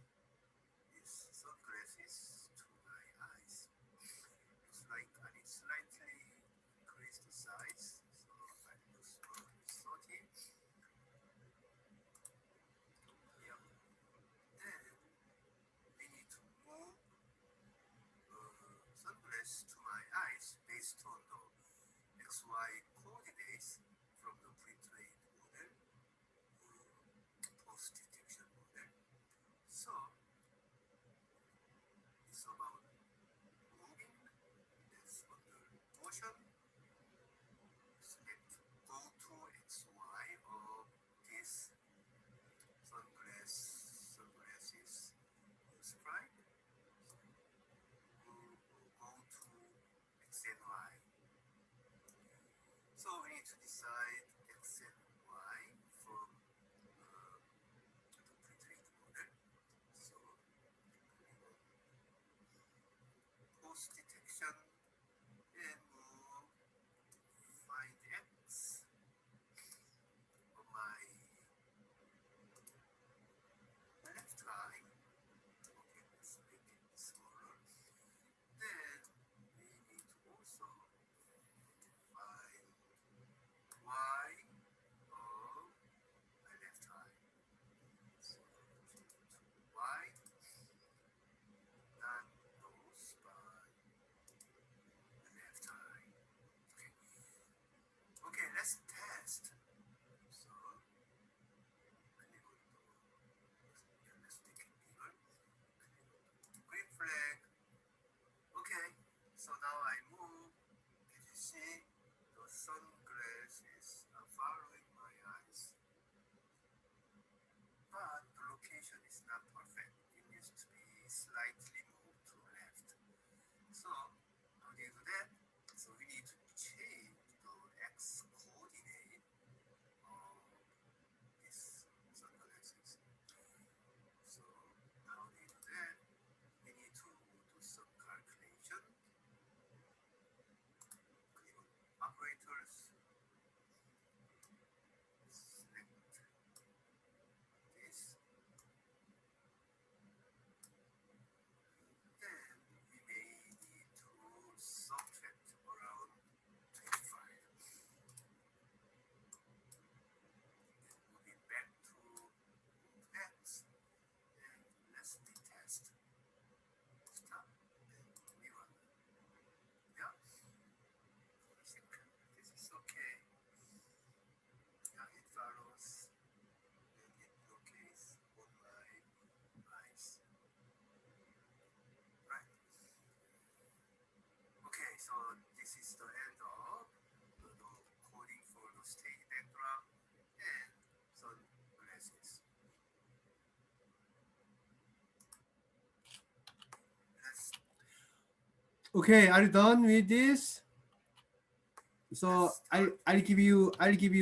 these sunglasses to my eyes. Looks like I need slightly increase the size. So I use 30. Yeah. Then we need to move sunglasses to my eyes based on the XY coordinate. case from the pre-trained model, post-detection model. So it's about moving. That's under motion. Select go to X, Y of this sunglasses sprite. Go to X and Y. So we need to decide X and Y from the pre-trained model. So post detection and find X on my left eye. Okay, let's make it smaller. Then we need to also find Y of my left eye. So Y, not nose, but the left eye. Okay. Okay, let's test. So let's make it bigger. Green flag. Okay, so now I move. Can you see the sunglasses are following my eyes? But the location is not perfect. It needs to be slightly moved to left. So how do you do that? So we need to change the x coordinate of these sunglasses. So how do you do that? We need to do some calculation. Operators, select this. Then we may need to subtract around 25. Move it back to X and let's retest. Stop and rerun. Yeah, I think this is okay. Yeah, it follows and it locates on my eyes. Right. Okay, so this is the end of the coding for the stage backdrop and sunglasses. Okay, are you done with this? So I'll give you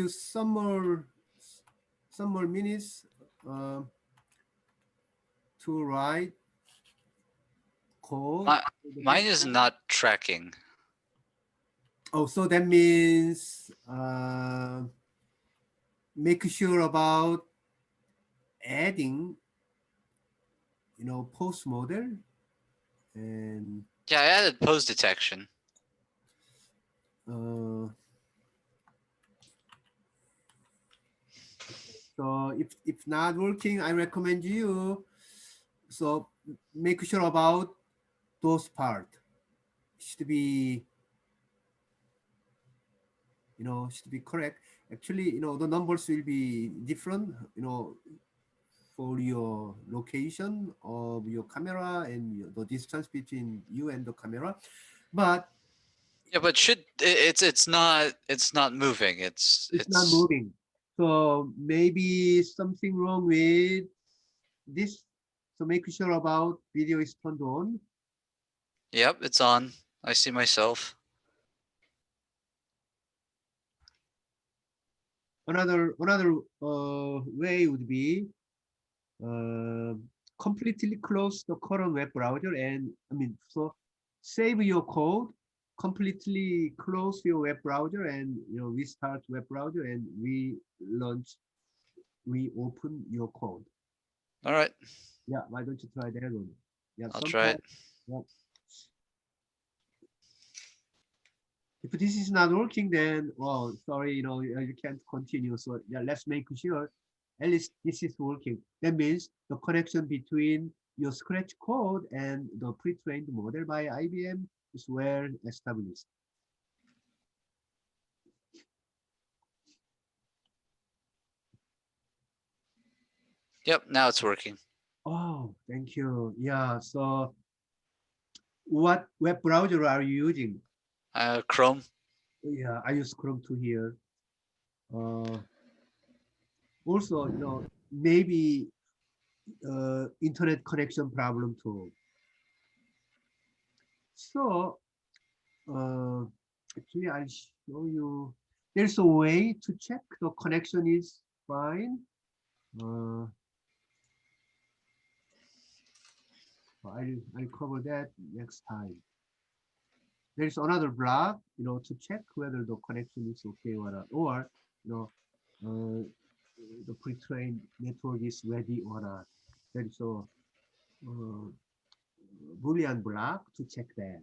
some more minutes to write code. Mine is not tracking. Oh, so that means make sure about adding, post model and Yeah, I added pose detection. So if not working, I recommend you so make sure about those part should be should be correct. Actually, the numbers will be different, for your location of your camera and the distance between you and the camera. But Yeah, but it's not moving. it's not moving. So maybe something wrong with this. So make sure about video is turned on. Yep, it's on. I see myself. Another way would be completely close the current web browser and so save your code, completely close your web browser and restart web browser and reopen your code. All right. Yeah, why don't you try that one? Yeah, I'll try it. Yeah. If this is not working, then well, sorry, you can't continue. So yeah, let's make sure at least this is working. That means the connection between your Scratch code and the pre-trained model by IBM is well established. Yep, now it's working. Oh, thank you. Yeah. So, what web browser are you using? Chrome. Yeah, I use Chrome too here. Also, maybe internet connection problem too. So, actually, I'll show you. There's a way to check the connection is fine. I'll cover that next time. There's another block, to check whether the connection is okay or not, or the pre-trained network is ready or not. There's a Boolean block to check that.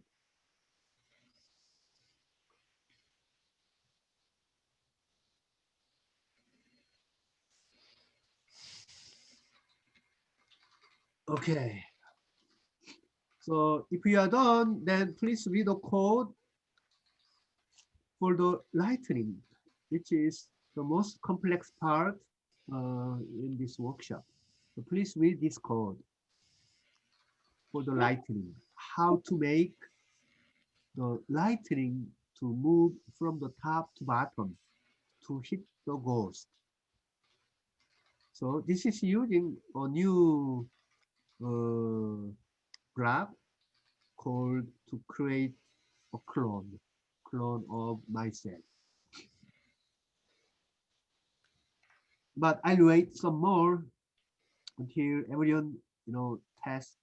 Okay. So if you are done, then please read the code for the lightning, which is the most complex part in this workshop. So please read this code for the lightning, how to make the lightning to move from the top to bottom to hit the ghost. So this is using a new block called to create a clone of myself. But I'll wait some more until everyone, test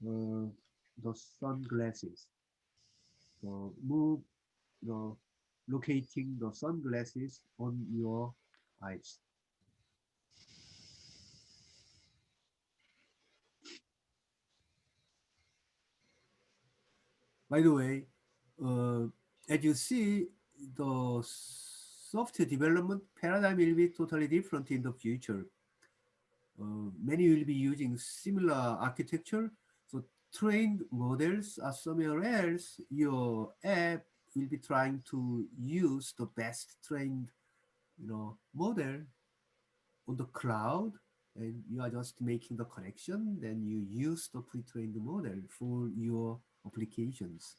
the sunglasses. So move, locating the sunglasses on your eyes. By the way, as you see, the software development paradigm will be totally different in the future. Many will be using similar architecture. So trained models are somewhere else. Your app will be trying to use the best trained, model on the cloud, and you are just making the connection. Then you use the pre-trained model for your applications.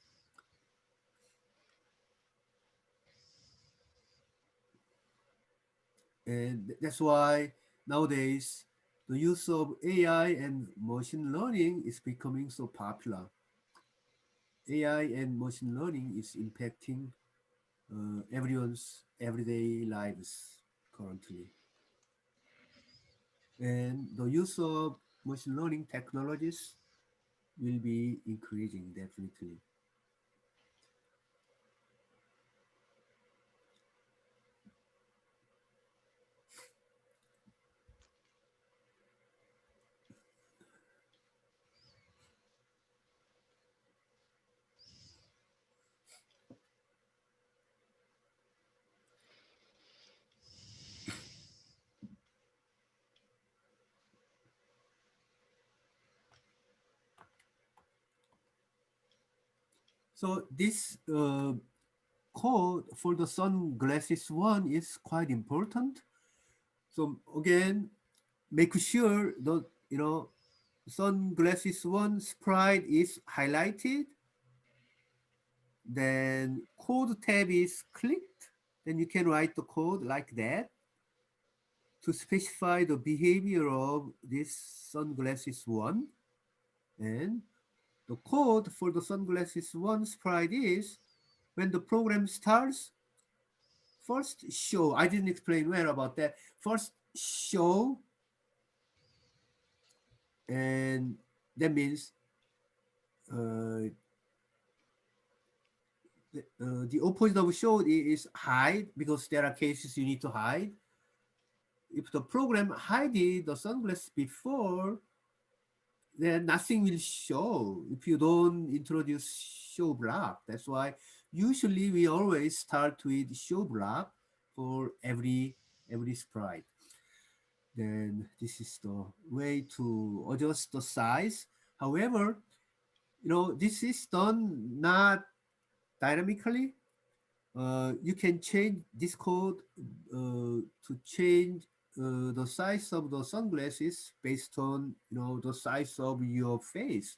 And that's why nowadays the use of AI and machine learning is becoming so popular. AI and machine learning is impacting everyone's everyday lives currently. And the use of machine learning technologies will be increasing definitely. So this code for the sunglasses one is quite important. So again, make sure the sunglasses one sprite is highlighted, then code tab is clicked, then you can write the code like that to specify the behavior of this sunglasses one. And the code for the sunglasses one sprite is when the program starts, first show, I didn't explain well about that, first show, and that means the opposite of show is hide, because there are cases you need to hide. If the program hided the sunglasses before, then nothing will show if you don't introduce show block. That's why usually we always start with show block for every sprite. Then this is the way to adjust the size. However, this is done not dynamically. You can change this code to change the size of the sunglasses based on the size of your face.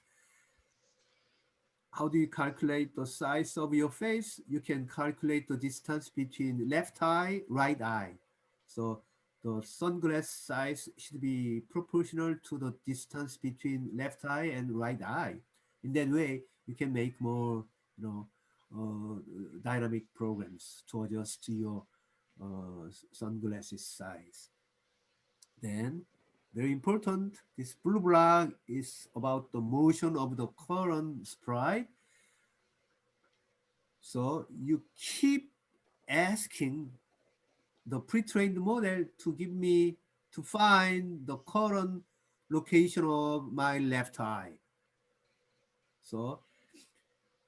How do you calculate the size of your face? You can calculate the distance between left eye, right eye. So the sunglass size should be proportional to the distance between left eye and right eye. In that way, you can make more, dynamic programs to adjust your sunglasses size. Then, very important, this blue block is about the motion of the current sprite. So you keep asking the pre-trained model to find the current location of my left eye. So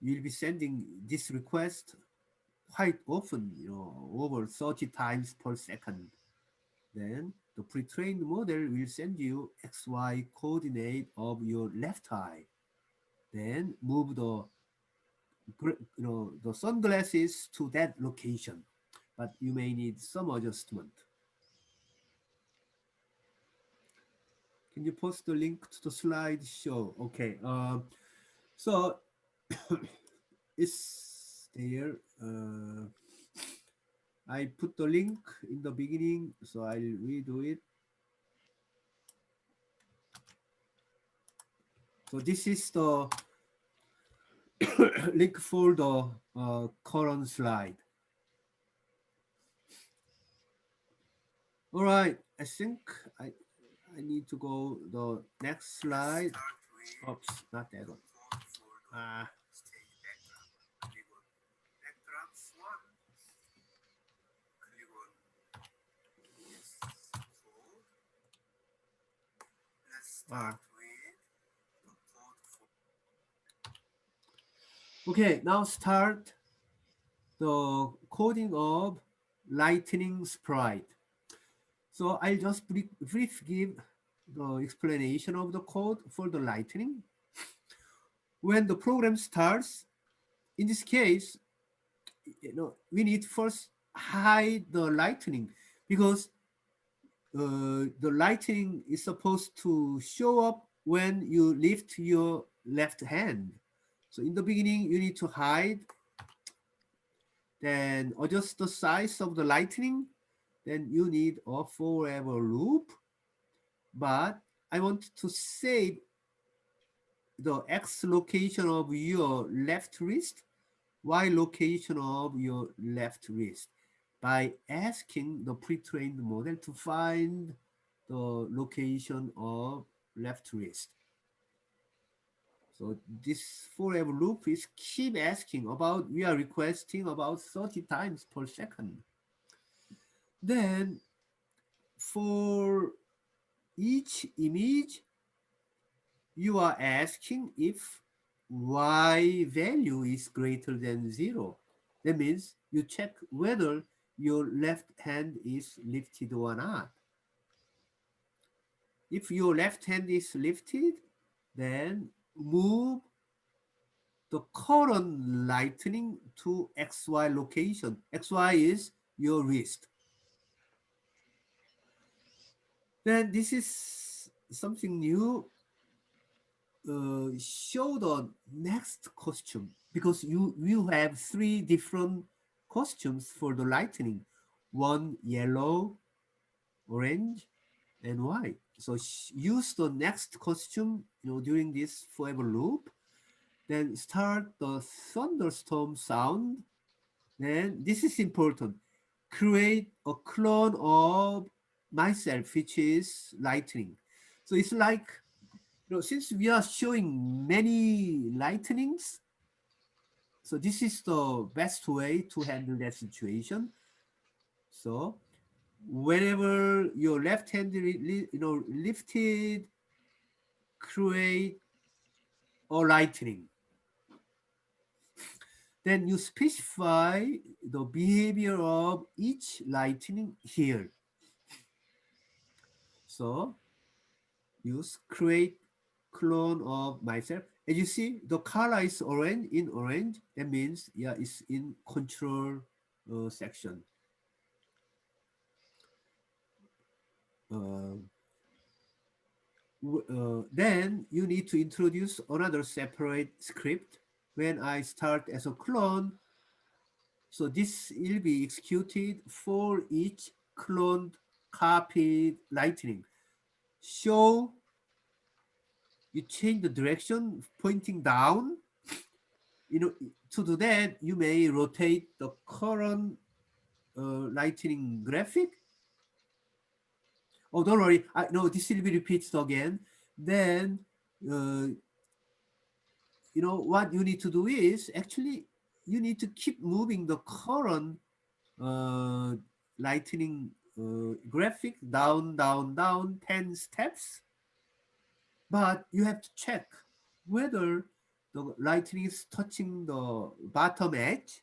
you'll be sending this request quite often, over 30 times per second. Then the pre-trained model will send you XY coordinate of your left eye. Then move the sunglasses to that location, but you may need some adjustment. Can you post the link to the slideshow? Okay. So it's there. I put the link in the beginning, so I'll redo it. So this is the link for the current slide. All right, I think I need to go the next slide. Oops, not that one. Okay, now start the coding of lightning sprite. So I'll just brief give the explanation of the code for the lightning. When the program starts, in this case, we need first hide the lightning, because the lightning is supposed to show up when you lift your left hand. So in the beginning, you need to hide, then adjust the size of the lightning. Then you need a forever loop. But I want to save the X location of your left wrist, Y location of your left wrist, by asking the pre-trained model to find the location of left wrist. So this forever loop is keep asking about, we are requesting about 30 times per second. Then for each image, you are asking if Y value is greater than 0. That means you check whether your left hand is lifted or not. If your left hand is lifted, then move the current lightning to XY location. XY is your wrist. Then this is something new. Show the next costume, because you will have 3 different costumes for the lightning: one yellow, orange, and white. So use the next costume during this forever loop. Then start the thunderstorm sound. Then this is important: create a clone of myself, which is lightning. So it's like, since we are showing many lightnings, so this is the best way to handle that situation. So whenever your left hand lifted, create a lightning. Then you specify the behavior of each lightning here. So use create clone of myself. As you see, the color is orange, in orange. That means, yeah, it's in control section. then you need to introduce another separate script when I start as a clone. So this will be executed for each cloned copied lightning. Show you change the direction pointing down. You know, to do that, you may rotate the current lightning graphic. Oh, don't worry. No, this will be repeated again. Then, you know, what you need to do is actually you need to keep moving the current lightning graphic down, down, down 10 steps. But you have to check whether the lightning is touching the bottom edge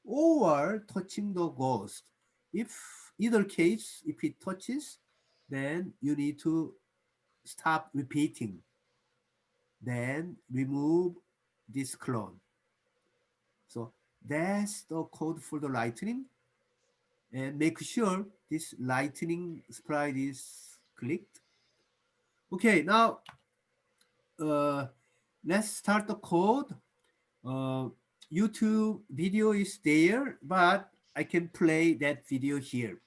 or touching the ghost. If either case, if it touches, then you need to stop repeating. Then remove this clone. So that's the code for the lightning. And make sure this lightning sprite is clicked. Okay, now let's start the code. YouTube video is there, but I can play that video here.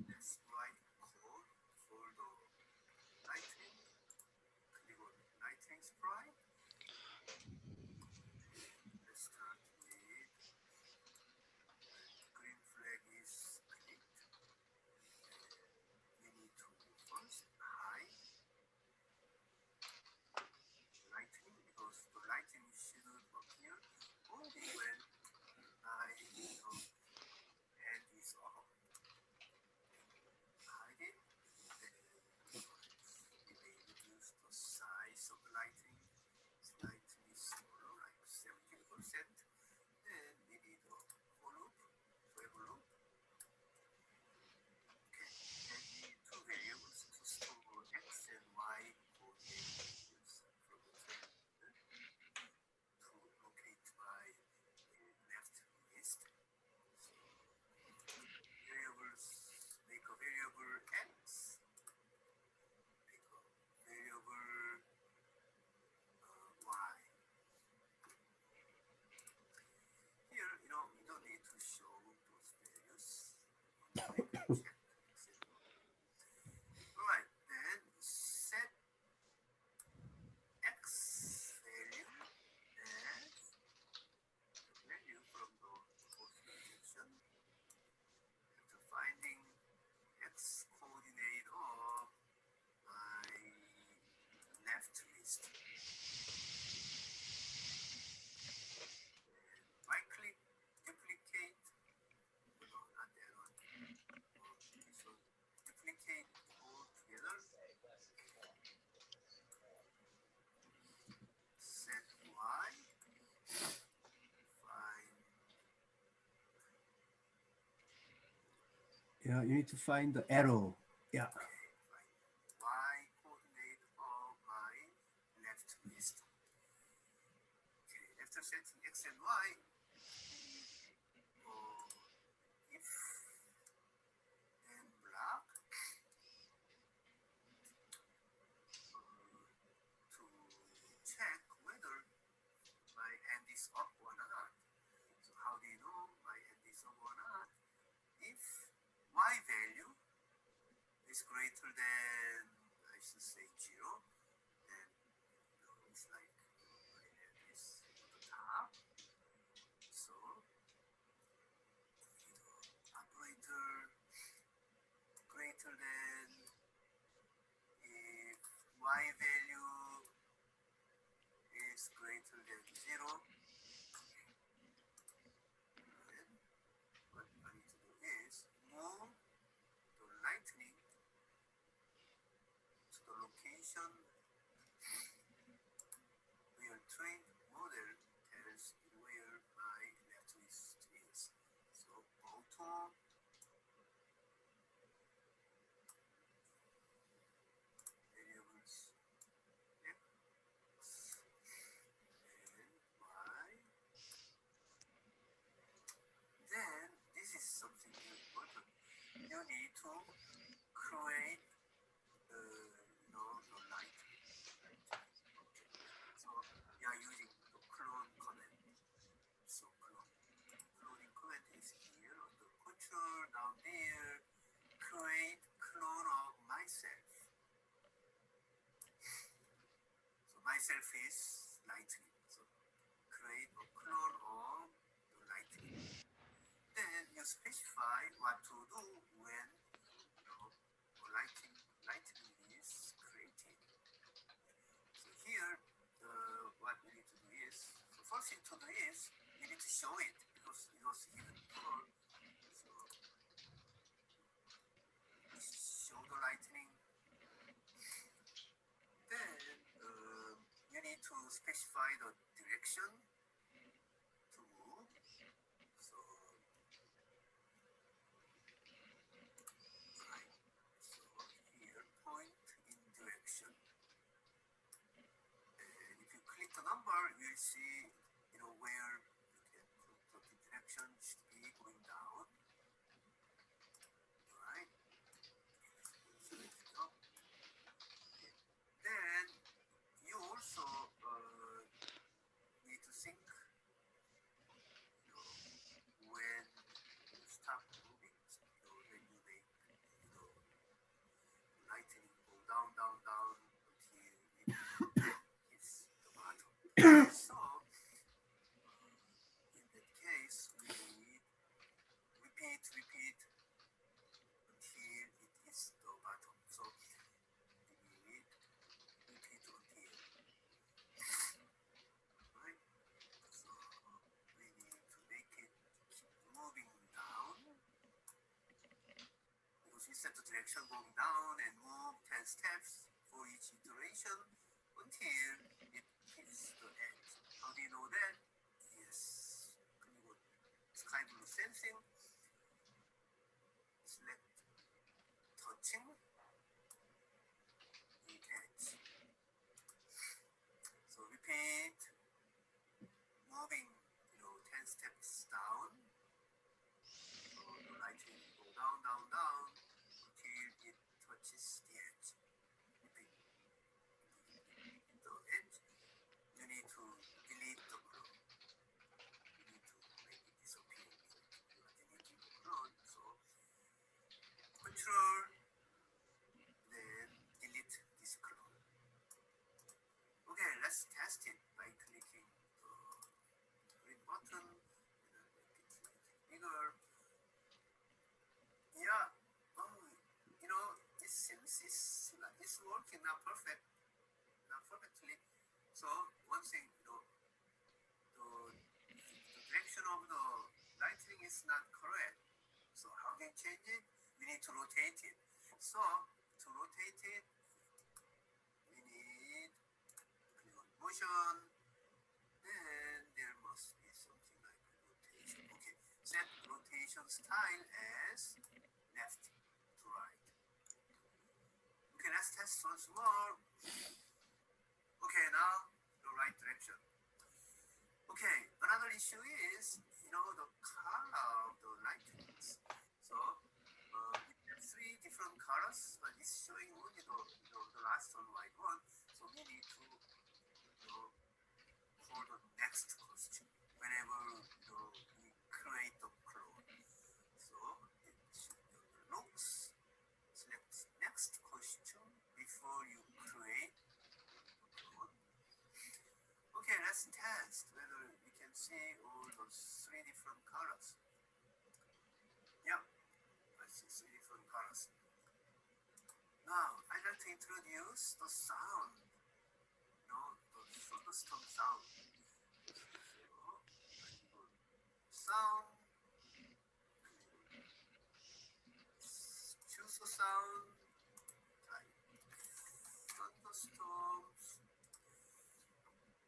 Let's write code for the lightning. Click on lightning sprite. Let's start with green flag is clicked. We need to first hide lightning because the lightning should appear only when I hand is off. Hide it. We may reduce the size of the lightning slightly smaller, like 70%. Then we need a for loop, forever loop. Okay, and we need two variables to store x and y coordinate values from the train to locate my left wrist. So variables make a variable x, make a variable y. Here, you know, we don't need to show those values. All right, then set x value as the value from the first projection. After finding x coordinate of my left wrist. Right click, duplicate, no, not that one. This one, duplicate all together. Set y, find. Yeah, you need to find the arrow. Yeah. Okay, find y coordinate of my left wrist. Okay, after setting x and y, if and block to check whether my hand is up or not. So how do you know my hand is up or not? If y value is greater than, I should say 0, then it's like my hand is on the top. So operator greater than, if y value is greater than 0, then what I need to do is move the lightning to the location where trained model tells where my left wrist is. So auto variables x and y. Then this is something very important. You need to create the light. So we are using the clone command. So cloning command is here on the control down there. Create clone of myself. So myself is lightning. So create a clone of the lightning. Then you specify what to do when lightning is created. So here, what we need to do is, the first thing to do is, we need to show it because it was hidden before. So we show the lightning. Then you need to specify the direction to move. So right. So here, point in direction. And if you click the number, you'll see, where you can put the direction should be going down. Right. Select it up. Then you also need to think, when you stop moving, when you make, lightning go down, down, down until it hits the bottom. So in that case, we need repeat until it hits the bottom. So we need repeat until. Right? So we need to make it keep moving down because we set the direction going down and move 10 steps for each iteration until it hits the edge. How do you know that? Yes. 그리고 sky blue sensing. Select touching the edge. So repeat, moving, 10 steps down. So the lightning go down, down, down until it touches the edge. Repeat. The edge, you need to delete the clone. You need to make it disappear. You are deleting the clone. So control, then delete this clone. Okay, let's test it by clicking the green button and then make it bigger. Yeah, it seems it's working not perfectly. So one thing, the direction of the lightning is not correct. So how can you change it? We need to rotate it. So to rotate it, we need motion. Then there must be something like rotation. Okay, set rotation style as left to right. Okay, let's test once more. Okay, now the right direction. Okay, another issue is, the color of the lightnings. So we have 3 different colors, but it's showing only the last one, white one. So we need to, for the next costume, whenever we create the clone. So it looks, select next costume before you create the clone. Okay, let's test whether we can see all those 3 different colors. Yeah, I see 3 different colors. Now, I'd like to introduce the sound, the thunderstorm sound. So, sound, choose the sound, type thunderstorms.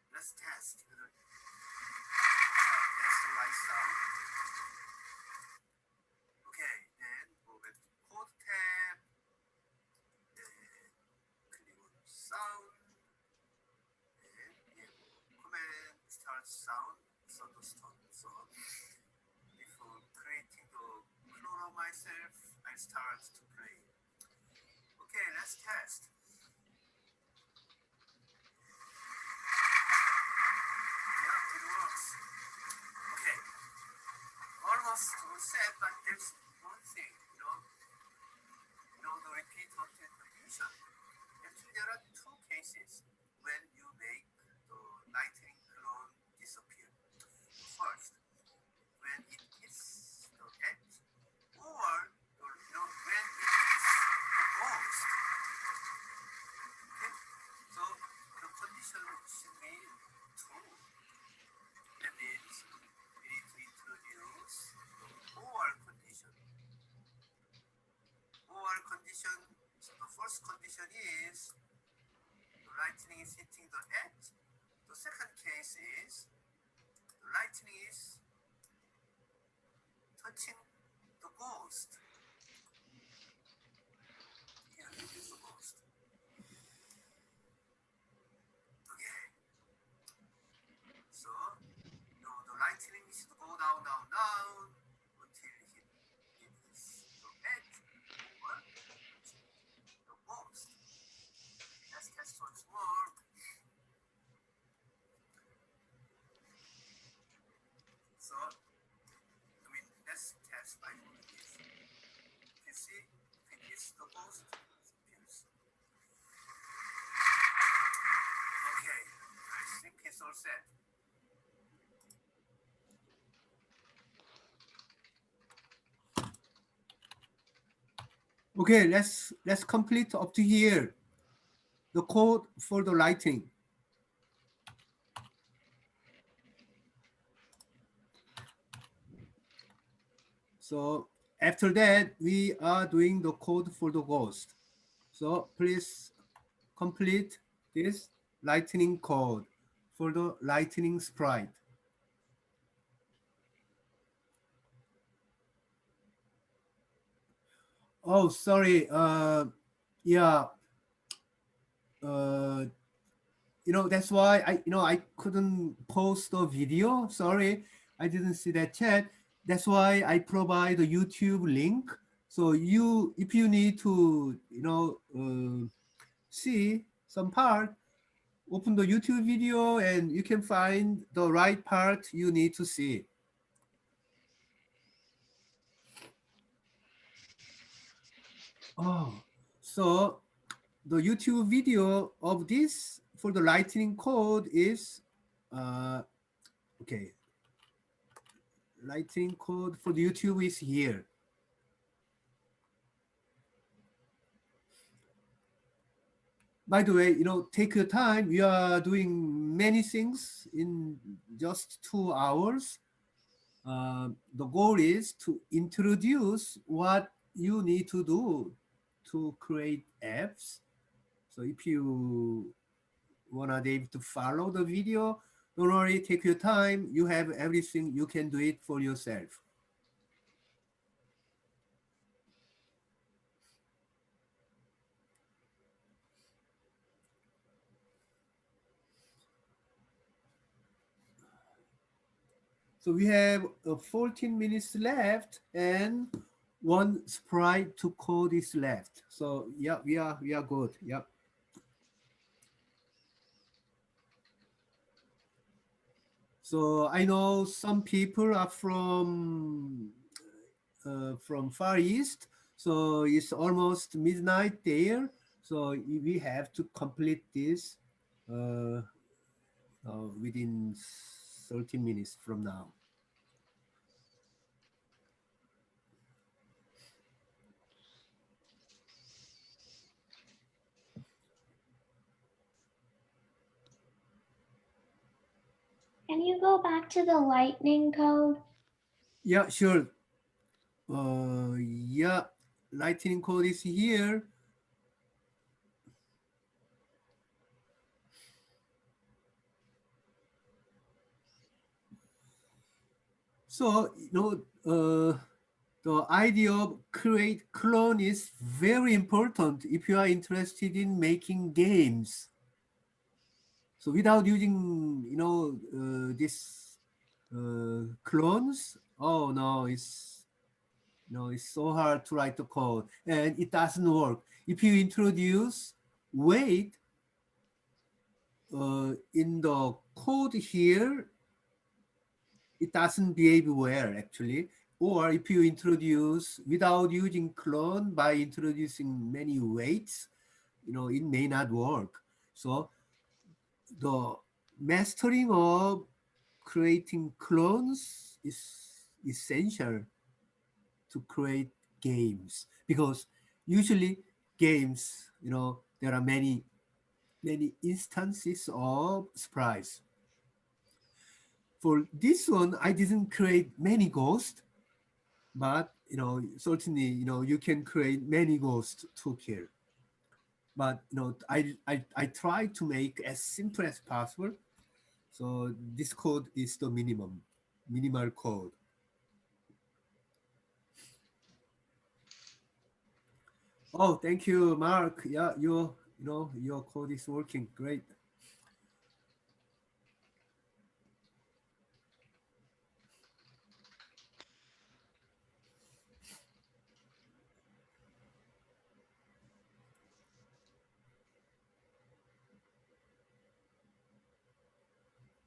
Let's test whether that's the right sound. Okay, then go back to code tab, then click on sound, and command start sound thunderstorm. So before creating the clone of myself, I start to play. Okay, let's test. Yeah, it works. Okay, almost all set, but there's one thing, the repeat content condition. Actually, there are two cases when you make the lightning clone disappear. First, when it hits the edge, or when it hits the ghost. Okay, so the condition should be true. That means we need to introduce the or condition. Or condition. So the first condition is the lightning is hitting the edge. The second case is the lightning is touching the ghost. Yeah, this is the ghost. Okay. So the lightning should go down, down, down until it hits the edge or the ghost. Let's test once more. So, let's test by doing this. You see, if it hits the ghost, it appears. Okay, I think it's all set. Okay, let's complete up to here the code for the lightning. So after that, we are doing the code for the ghost. So please complete this lightning code for the lightning sprite. Oh, sorry. Yeah. That's why I couldn't post the video. Sorry, I didn't see that chat. That's why I provide a YouTube link. So if you need to, see some part, open the YouTube video and you can find the right part you need to see. Oh, so the YouTube video of this for the lightning code is, okay. Lightning code for the YouTube is here. By the way, take your time. We are doing many things in just 2 hours. The goal is to introduce what you need to do to create apps. So if you wanna be able to follow the video, don't worry, take your time. You have everything. You can do it for yourself. So we have 14 minutes left and one sprite to code is left. So yeah, we are good. Yep. So I know some people are from Far East, so it's almost midnight there. So we have to complete this within 30 minutes from now. Can you go back to the lightning code? Yeah, sure. Yeah, lightning code is here. So, the idea of create clone is very important if you are interested in making games. So without using, this clones, oh no, It's so hard to write the code and it doesn't work. If you introduce wait in the code here, it doesn't behave well actually. Or if you introduce without using clone by introducing many waits, it may not work. So the mastering of creating clones is essential to create games, because usually games, there are many instances of sprites. For this one, I didn't create many ghosts, but certainly you can create many ghosts to kill. But I try to make as simple as possible. So this code is the minimal code. Oh, thank you, Mark. Yeah, your code is working great.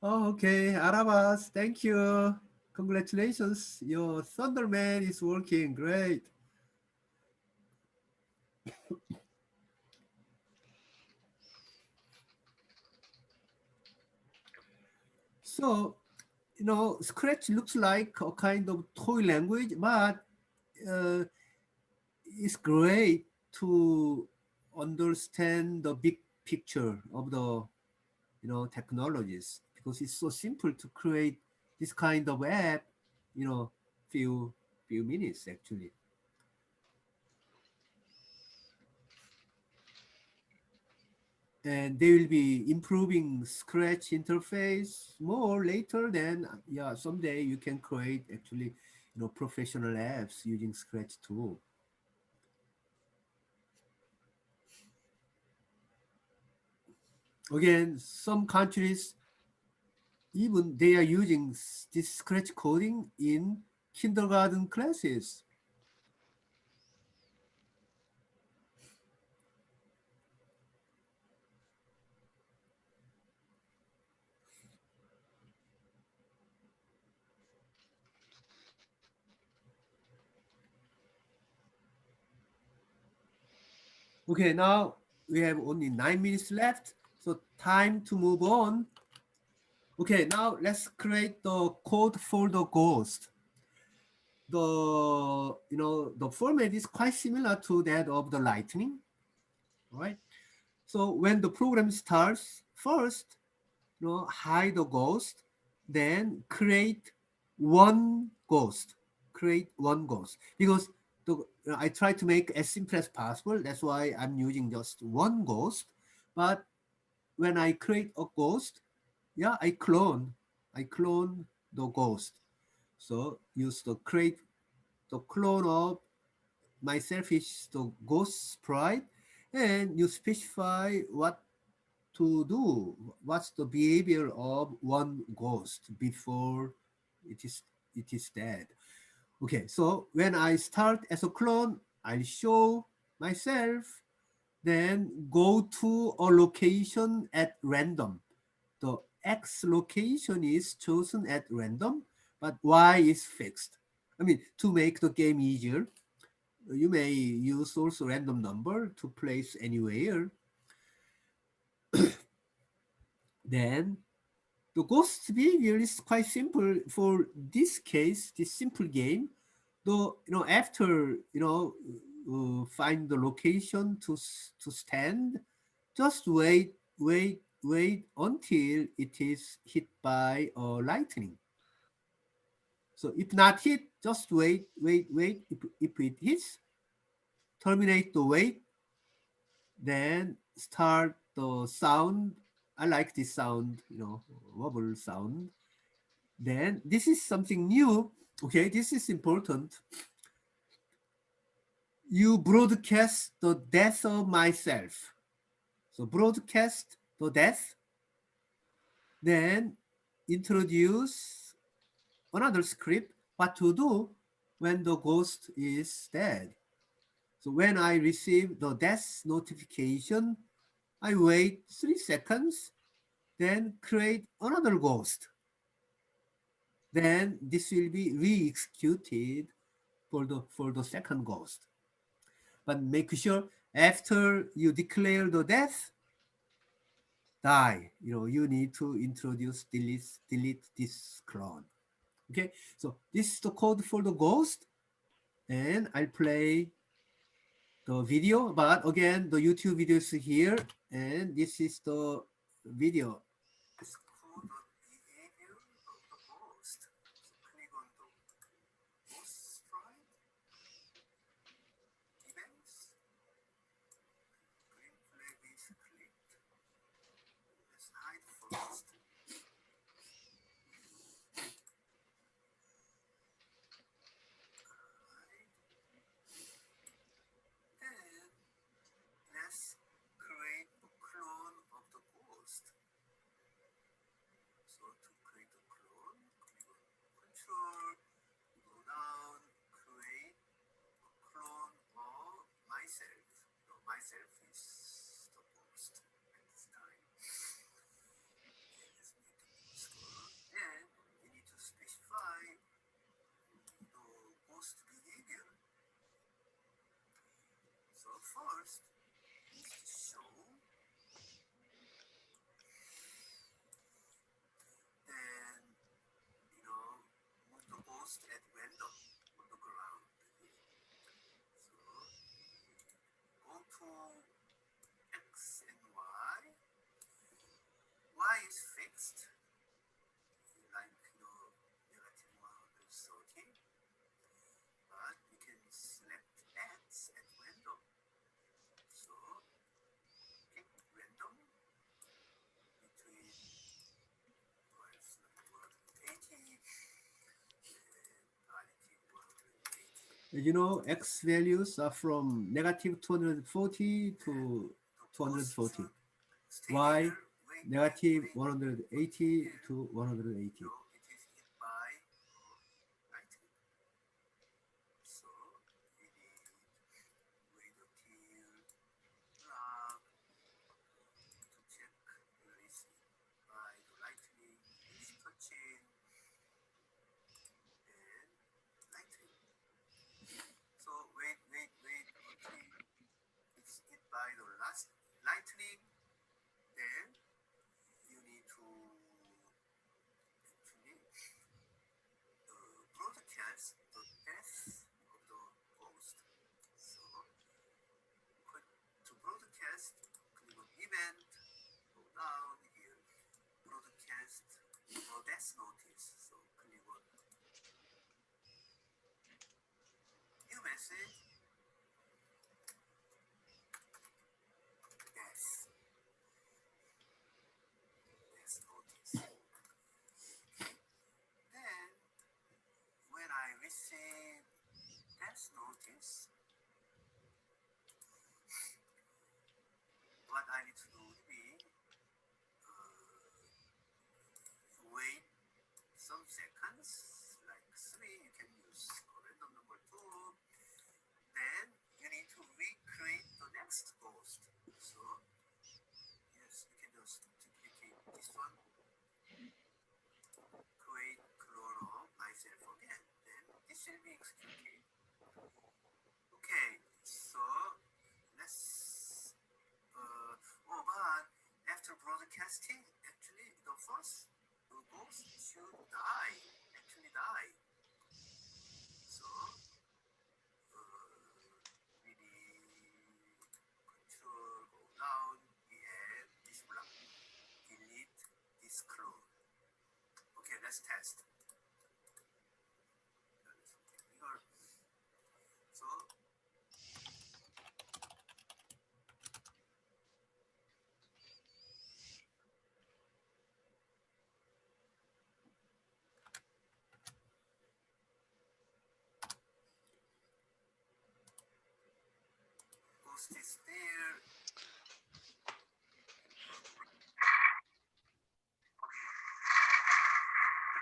Oh, okay, Arabas, thank you. Congratulations, your Thunderman is working great. So, Scratch looks like a kind of toy language, but it's great to understand the big picture of the technologies, because it's so simple to create this kind of app, few minutes actually. And they will be improving Scratch interface more later. Then yeah, someday you can create actually professional apps using Scratch too. Again, some countries even they are using this Scratch coding in kindergarten classes. Okay, now we have only 9 minutes left, so time to move on. Okay, now let's create the code for the ghost. The format is quite similar to that of the Lightning, right? So when the program starts, first, hide the ghost, then create one ghost. Because I try to make as simple as possible. That's why I'm using just one ghost. But when I create a ghost, yeah, I clone the ghost. So use the create the clone of myself is the ghost sprite, and you specify what to do. What's the behavior of one ghost before it is dead? Okay, so when I start as a clone, I'll show myself, then go to a location at random. The X location is chosen at random, but Y is fixed. I mean, to make the game easier, you may use also random number to place anywhere. Then the ghost behavior is quite simple for this case, this simple game. Though after find the location to stand, just wait until it is hit by lightning. So if not hit, just wait. If it hits, terminate the wait, then start the sound. I like this sound, wobble sound. Then this is something new. Okay, this is important. You broadcast the death of myself. So broadcast the death, then introduce another script, what to do when the ghost is dead. So when I receive the death notification, I wait 3 seconds, then create another ghost. Then this will be re-executed for the second ghost. But make sure after you declare the death, die. You need to introduce delete this clone. Okay, so this is the code for the ghost, and I'll play the video. But again, the YouTube video is here, and this is the video. It's called the behavior of the ghost. So click on the ghost sprite, events, green flag is clicked. Let's hide first. Then let's create a clone of the ghost. So to create a clone, click on Control, go down, create a clone of myself. No, myself is the ghost at this time. Let's make a scroll, and we need to specify the ghost behavior. So first, is to show, then move the ghost at random on the ground. So go to X and Y. Y is fixed, like negative 130, but we can select X at random. So pick random between 180 and -180. X values are from negative 240 to 240. Y negative 180 to 180. It is hit by lightning. So we need wait until drop to check release by the lightning is touching and lightning. So wait until it's hit by the last lightning. Then you need to actually broadcast the death of the ghost. So to broadcast, click on event, go down here, broadcast the death notice. So click on new message, death notice. Then when I receive death notice, what I need to do will be wait some seconds, like 3, you can use random number 2. Then you need to recreate the next ghost. So yes, you can just duplicate this one, create clone of myself again. Then this will be executed. Okay, so let's but after broadcasting, actually the first ghost should actually die. So we need control go down, we have this block, delete this clone. Okay, let's test. So ghost is there.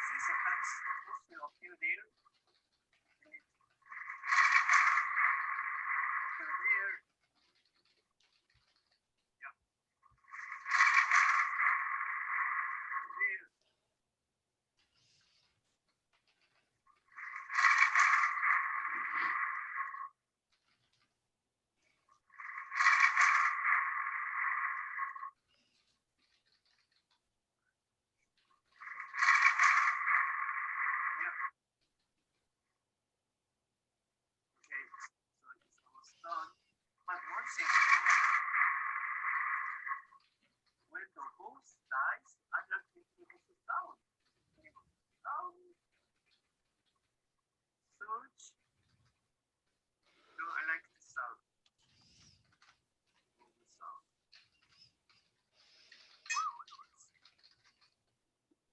3 seconds, the ghost will appear there. When the host dies, I like to make the sound. Search. No, I like the sound. The sound.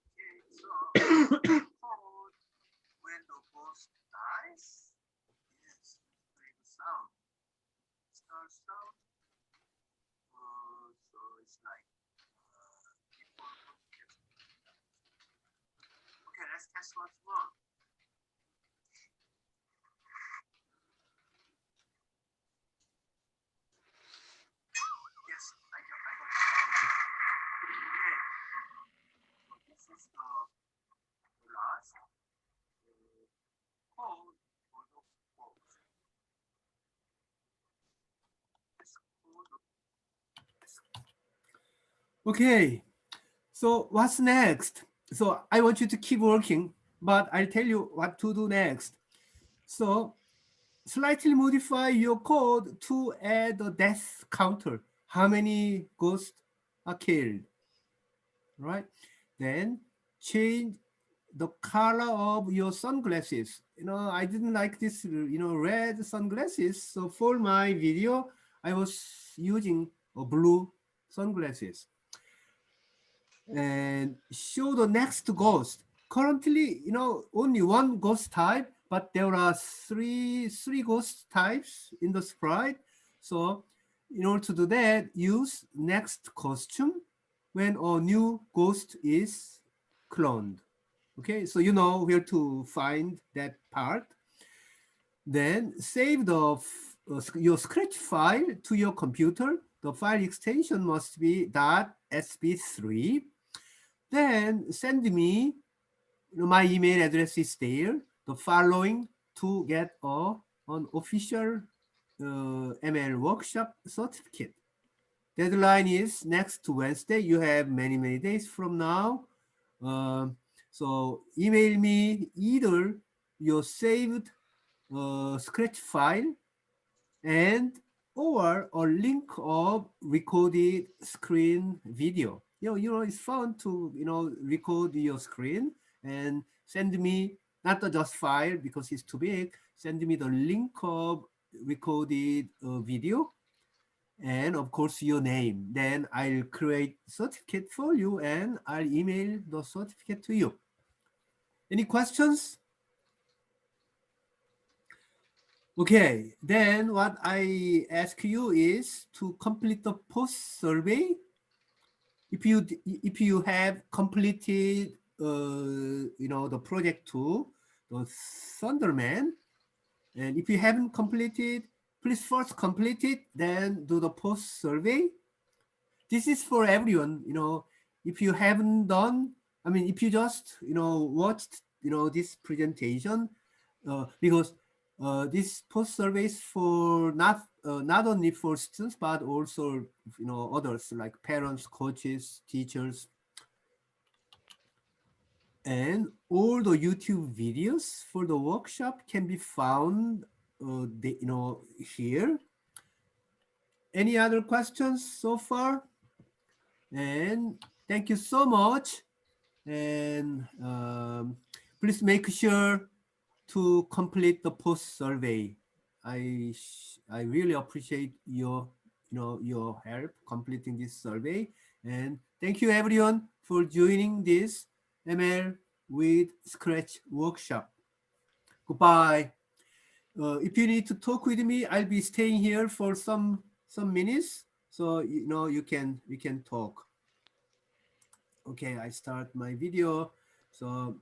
Okay, so when the host dies, yes, play the sound. Start sound. So it's like people podcast. Okay, let's test once more. Yes, I got the sound. Okay, so this is the last code for the box. This code. Okay, so what's next? So I want you to keep working, but I'll tell you what to do next. So slightly modify your code to add a death counter. How many ghosts are killed, right? Then change the color of your sunglasses. I didn't like this, red sunglasses. So for my video, I was using a blue sunglasses. And show the next ghost. Currently, only one ghost type, but there are three ghost types in the sprite. So in order to do that, use next costume when a new ghost is cloned. Okay, so you know where to find that part. Then save your Scratch file to your computer. The file extension must be .sb3. Then send me, my email address is there, the following to get an official ML workshop certificate. Deadline is next Wednesday. You have many days from now. So email me either your saved Scratch file and or a link of recorded screen video. It's fun to record your screen and send me not the just file because it's too big. Send me the link of recorded video and of course your name. Then I'll create certificate for you and I'll email the certificate to you. Any questions? Okay, then what I ask you is to complete the post survey. If you have completed the project 2, the Thunderman, and if you haven't completed, please first complete it, then do the post survey. This is for everyone. If you haven't done, if you just watched this presentation, because this post survey is for not only for students but also others like parents, coaches, teachers, and all the YouTube videos for the workshop can be found here. Any other questions so far? And thank you so much. And please make sure to complete the post survey. I really appreciate your help completing this survey. And thank you everyone for joining this ML with Scratch workshop. Goodbye. If you need to talk with me, I'll be staying here for some minutes, so we can talk. Okay, I start my video. So,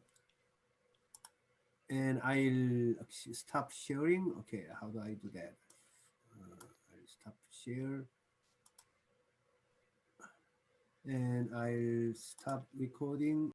and I'll stop sharing. Okay, how do I do that? I'll stop share. And I'll stop recording.